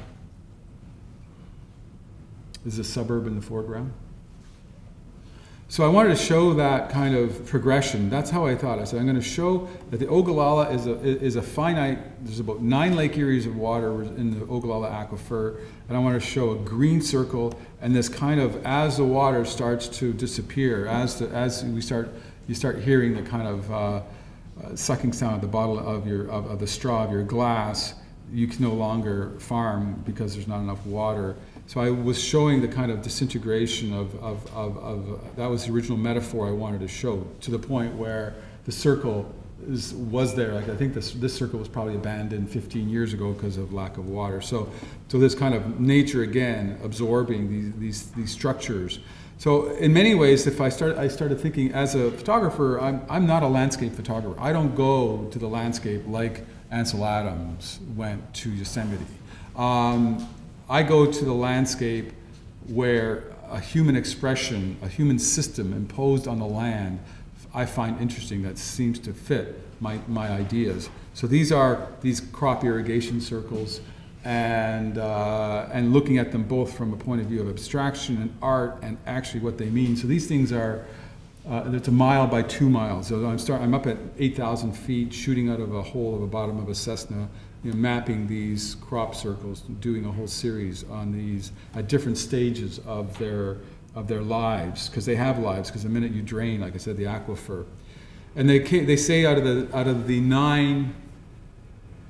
This is a suburb in the foreground. So I wanted to show that kind of progression. That's how I thought. I said, I'm going to show that the Ogallala is a finite, there's about 9 lake areas of water in the Ogallala Aquifer, and I want to show a green circle, and this kind of, as the water starts to disappear, you start hearing the kind of sucking sound at the bottle of the straw of your glass, you can no longer farm because there's not enough water. So I was showing the kind of disintegration of that was the original metaphor I wanted to show, to the point where the circle was there. Like, I think this circle was probably abandoned 15 years ago because of lack of water. So this kind of nature again absorbing these structures. So in many ways, I started thinking, as a photographer, I'm not a landscape photographer. I don't go to the landscape like Ansel Adams went to Yosemite. I go to the landscape where a human expression, a human system imposed on the land, I find interesting, that seems to fit my ideas. So these are these crop irrigation circles, and looking at them both from a point of view of abstraction and art and actually what they mean. So these things are, it's a mile by 2 miles. So I'm up at 8,000 feet, shooting out of a hole at the bottom of a Cessna, mapping these crop circles, doing a whole series on these at different stages of their lives, because they have lives. Because the minute you drain, like I said, the aquifer, and they say out of the 9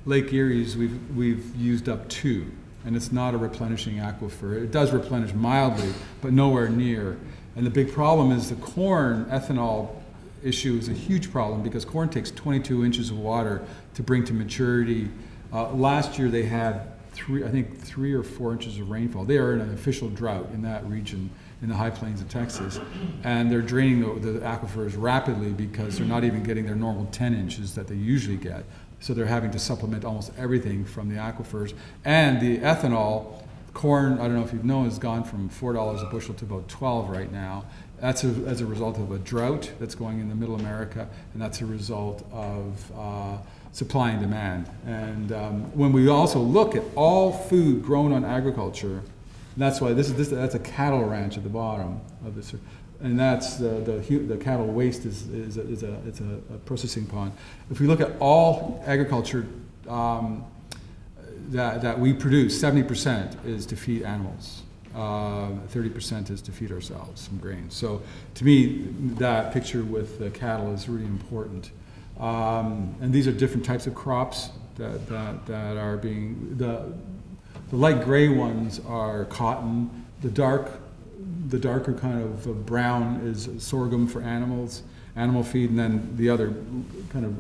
Lake Eries, we've used up 2, and it's not a replenishing aquifer. It does replenish mildly, but nowhere near. And the big problem is the corn ethanol issue is a huge problem, because corn takes 22 inches of water to bring to maturity. Last year they had 3 or 4 inches of rainfall. They are in an official drought in that region, in the high plains of Texas, and they're draining the aquifers rapidly because they're not even getting their normal 10 inches that they usually get. So they're having to supplement almost everything from the aquifers. And the ethanol, corn, I don't know if you've known, has gone from $4 a bushel to about 12 right now. That's as a result of a drought that's going in the middle America, and that's a result of supply and demand. And when we also look at all food grown on agriculture, that's why that's a cattle ranch at the bottom of this, and that's the cattle waste is a processing pond. If we look at all agriculture that we produce, 70% is to feed animals. 30% is to feed ourselves, some grains. So to me, that picture with the cattle is really important. And these are different types of crops that are being, the light gray ones are cotton, the darker kind of brown is sorghum for animals, animal feed, and then the other kind of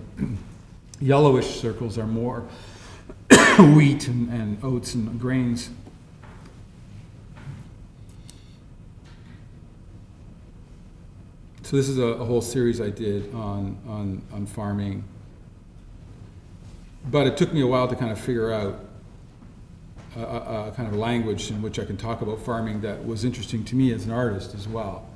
yellowish circles are more wheat and oats and grains. So this is a whole series I did on farming. But it took me a while to kind of figure out a kind of language in which I can talk about farming that was interesting to me as an artist as well.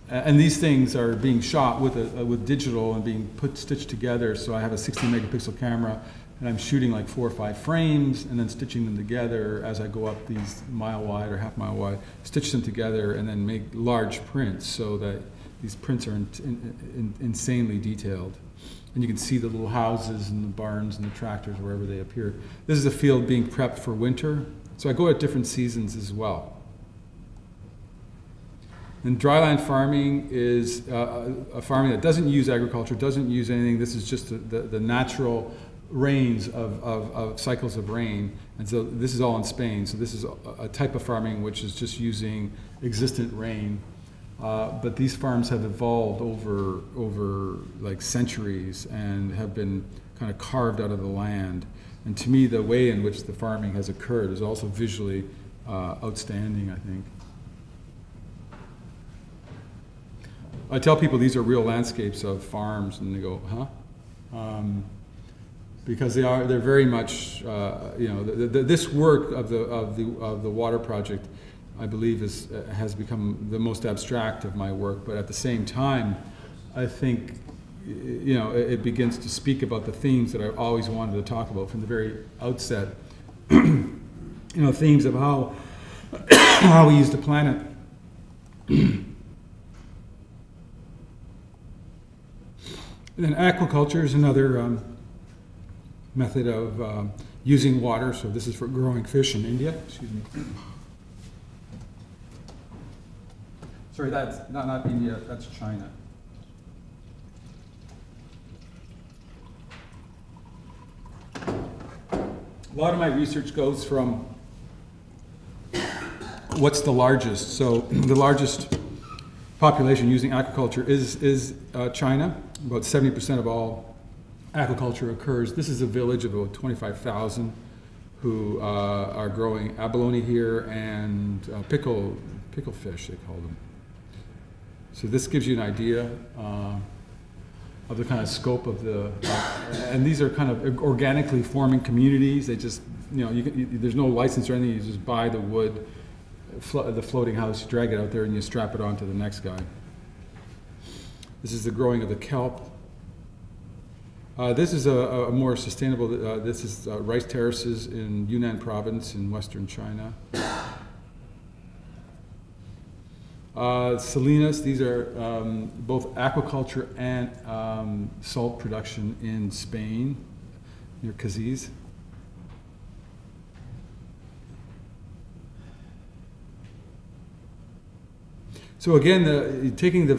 And these things are being shot with digital and being stitched together. So I have a 60 megapixel camera, and I'm shooting like 4 or 5 frames and then stitching them together as I go up these mile wide or half mile wide, stitch them together and then make large prints so that these prints are insanely detailed. And you can see the little houses and the barns and the tractors wherever they appear. This is a field being prepped for winter. So I go at different seasons as well. And dryland farming is a farming that doesn't use agriculture, doesn't use anything. This is just the natural rains of cycles of rain. And so this is all in Spain. So this is a type of farming which is just using existent rain. But these farms have evolved over like centuries and have been kind of carved out of the land. And to me, the way in which the farming has occurred is also visually outstanding, I think. I tell people these are real landscapes of farms, and they go, huh? Because they're very much, this work of the water project, I believe, has become the most abstract of my work. But at the same time, I think, it begins to speak about the themes that I always wanted to talk about from the very outset. Themes of how we use the planet. And then aquaculture is another method of using water. So this is for growing fish in India. Excuse me. Sorry, that's not India, that's China. A lot of my research goes from what's the largest. So the largest population using aquaculture is China. About 70% of all aquaculture occurs. This is a village of about 25,000 who are growing abalone here and pickle fish, they call them. So this gives you an idea of the kind of scope of and these are kind of organically forming communities. They just, there's no license or anything. You just buy the wood, the floating house, you drag it out there, and you strap it onto the next guy. This is the growing of the kelp. This is a more sustainable, this is rice terraces in Yunnan province in western China. Salinas, these are both aquaculture and salt production in Spain, near Cadiz. So again, taking the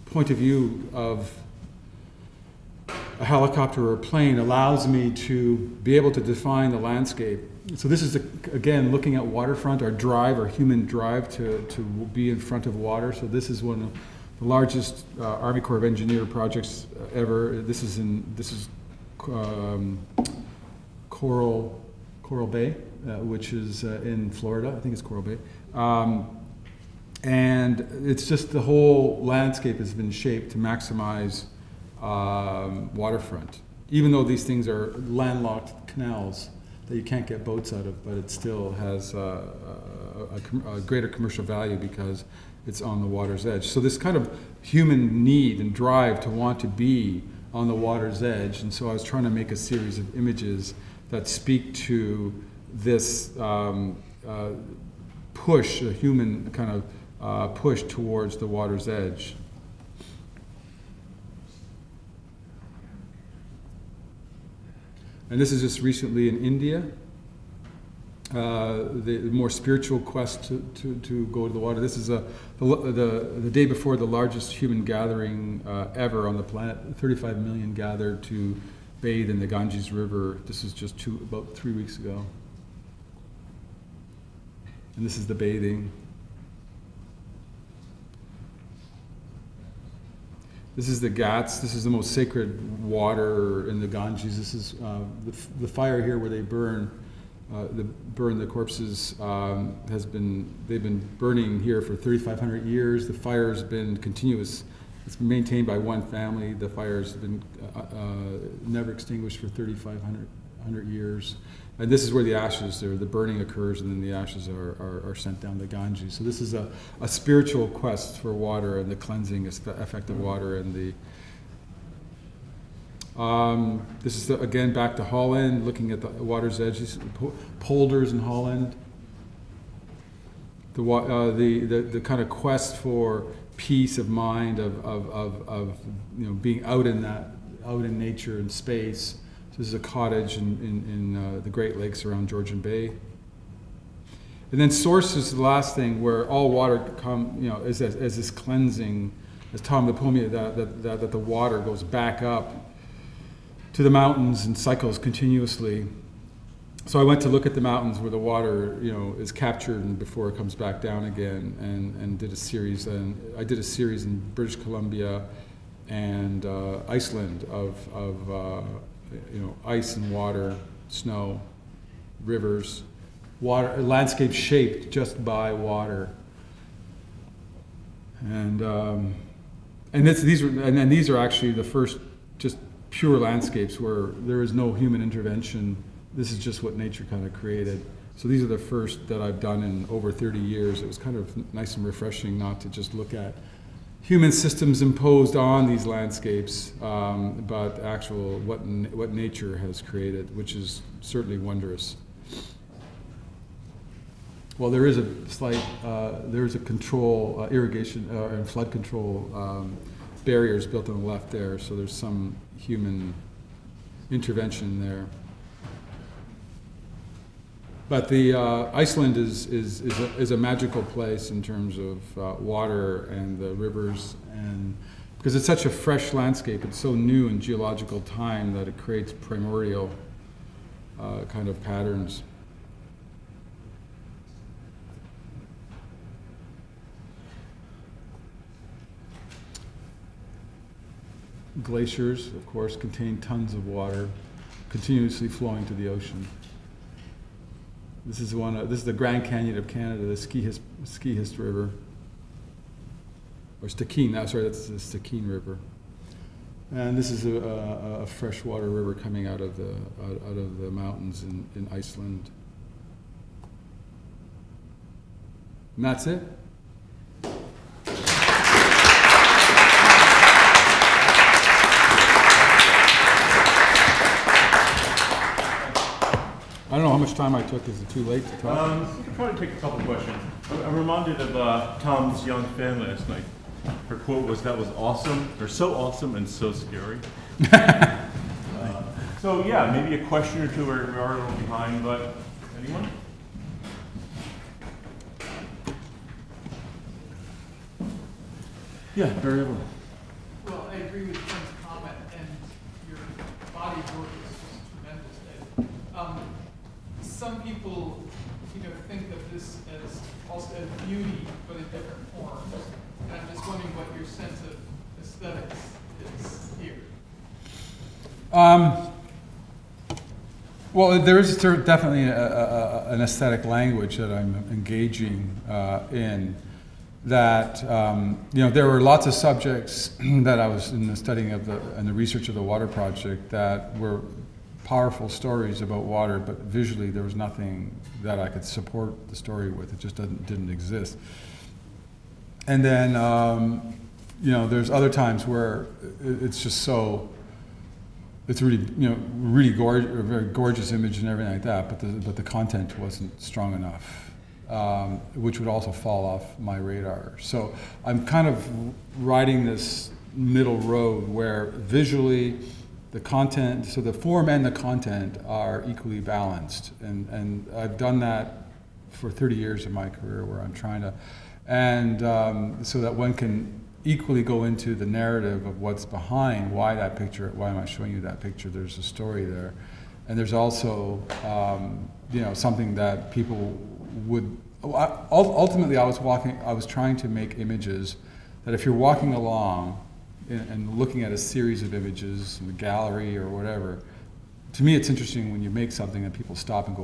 point of view of a helicopter or a plane allows me to be able to define the landscape. So this is, again, looking at waterfront, our human drive to be in front of water. So this is one of the largest Army Corps of Engineer projects ever. This is Coral Bay, which is in Florida. I think it's Coral Bay. And it's just the whole landscape has been shaped to maximize waterfront. Even though these things are landlocked canals that you can't get boats out of, but it still has a greater commercial value because it's on the water's edge. So this kind of human need and drive to want to be on the water's edge, and so I was trying to make a series of images that speak to this push, a human kind of push towards the water's edge. And this is just recently in India, the more spiritual quest to go to the water. This is the day before the largest human gathering ever on the planet. 35 million gathered to bathe in the Ganges River. This is just about 3 weeks ago. And this is the bathing. This is the Ghats. This is the most sacred water in the Ganges. This is the fire here where they burn the corpses they've been burning here for 3,500 years. The fire's been continuous. It's maintained by one family. The fire's been never extinguished for 3,500 years. And this is where the ashes, the burning occurs, and then the ashes are sent down the Ganges. So this is a spiritual quest for water and the cleansing effect of water. And this is, again, back to Holland, looking at the water's edge. These polders in Holland. The kind of quest for peace of mind, of being out in nature and space. This is a cottage in the Great Lakes around Georgian Bay. And then source is the last thing, where all water as this cleansing, as Tom told me, that the water goes back up to the mountains and cycles continuously. So I went to look at the mountains where the water is captured and before it comes back down again, and did a series. And I did a series in British Columbia and Iceland of ice and water, snow, rivers, water, landscape shaped just by water. And these are actually the first just pure landscapes where there is no human intervention. This is just what nature kind of created. So these are the first that I've done in over 30 years. It was kind of nice and refreshing not to just look at human systems imposed on these landscapes, but actual what nature has created, which is certainly wondrous. Well, there is a slight, there is a control, irrigation and flood control barriers built on the left there, so there's some human intervention there. But the Iceland is a magical place in terms of water and the rivers, and because it's such a fresh landscape, it's so new in geological time that it creates primordial kind of patterns. Glaciers, of course, contain tons of water, continuously flowing to the ocean. This is this is the Grand Canyon of Canada, the Ski-Hist River, or Stikine. Sorry, that's the Stikine River. And this is a freshwater river coming out of the mountains in Iceland. And that's it. I don't know how much time I took. Is it too late to talk? You could probably take a couple questions. I'm reminded of Tom's young fan last night. Her quote was, "That was awesome, or so awesome and so scary." So yeah, maybe a question or two. We are a little behind, but anyone? Yeah, very well. Well, I agree with Ken's comment, and your body of work is just tremendous, Dave. Some people, think of this as also as beauty, but in different forms. And I'm just wondering what your sense of aesthetics is here. Well, there is definitely an aesthetic language that I'm engaging in. That there were lots of subjects that I was in the studying of and the research of the water project that were powerful stories about water, but visually there was nothing that I could support the story with. It just didn't exist. And then there's other times where it's just so, it's really really gorgeous, a very gorgeous image and everything like that, but the content wasn't strong enough, which would also fall off my radar. So I'm kind of riding this middle road where visually the content, so the form and the content are equally balanced, and I've done that for 30 years of my career, where I'm trying to, and so that one can equally go into the narrative of what's behind, why that picture, why am I showing you that picture, there's a story there. And there's also something that people would, ultimately I was trying to make images that if you're walking along and looking at a series of images in the gallery or whatever, to me, it's interesting when you make something and people stop and go,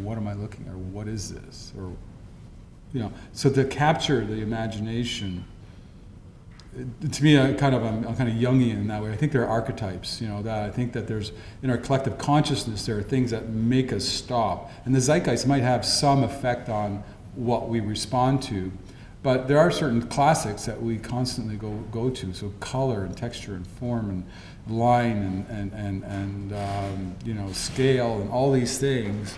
what am I looking at? Or what is this? Or, you know, so to capture the imagination, to me, I'm kind of Jungian in that way. I think there are archetypes, you know, that I think that there's, in our collective consciousness, there are things that make us stop. And the zeitgeist might have some effect on what we respond to, but there are certain classics that we constantly go to. So color and texture and form and line and you know, scale and all these things,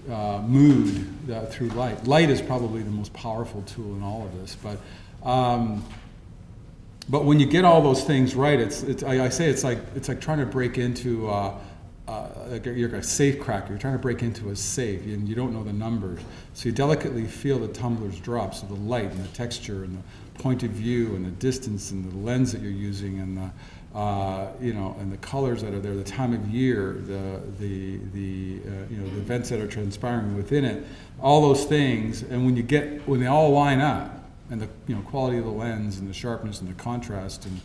mood through light. Light is probably the most powerful tool in all of this, but when you get all those things right, I say it's like trying to break into like you're a safe cracker. You're trying to break into a safe, and you don't know the numbers. So you delicately feel the tumblers drop. So the light and the texture and the point of view and the distance and the lens that you're using and the you know, and the colors that are there, the time of year, the you know, the events that are transpiring within it, all those things. And when they all line up, and the, you know, quality of the lens and the sharpness and the contrast and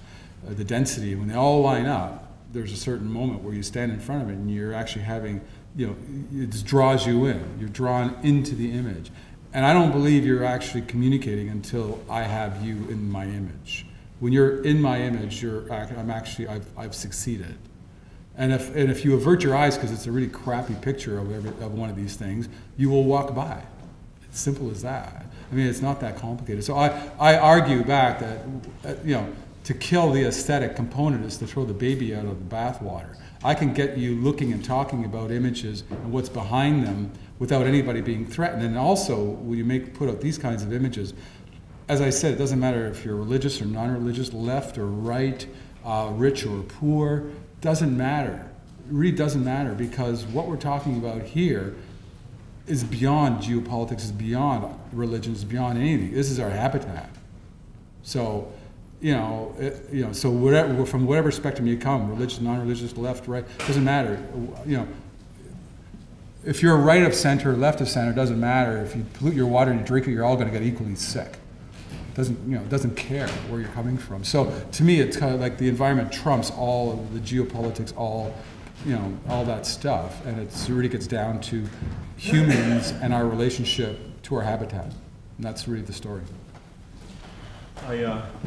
the density, when they all line up, there's a certain moment where you stand in front of it and you're actually having, you know, it just draws you in. You're drawn into the image. And I don't believe you're actually communicating until I have you in my image. When you're in my image, I've succeeded. And if you avert your eyes because it's a really crappy picture of one of these things, you will walk by. It's simple as that. I mean, it's not that complicated. So I argue back that, you know, to kill the aesthetic component is to throw the baby out of the bathwater. I can get you looking and talking about images and what's behind them without anybody being threatened. And also, when you put out these kinds of images, as I said, it doesn't matter if you're religious or non-religious, left or right, rich or poor, doesn't matter. It really doesn't matter, because what we're talking about here is beyond geopolitics, is beyond religion, is beyond anything. This is our habitat. So, you know, so whatever, from whatever spectrum you come, religious, non-religious, left, right, doesn't matter. You know, if you're right of center, left of center, doesn't matter. If you pollute your water and you drink it, you're all going to get equally sick. It doesn't care where you're coming from. So to me, it's kind of like the environment trumps all of the geopolitics, all that stuff, and it really gets down to humans and our relationship to our habitat, and that's really the story. I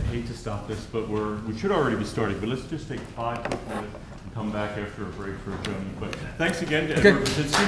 hate to stop this, but we should already be starting, but let's just take 5 quick minutes and come back after a break for a journey. But thanks again to Edward Burtynsky.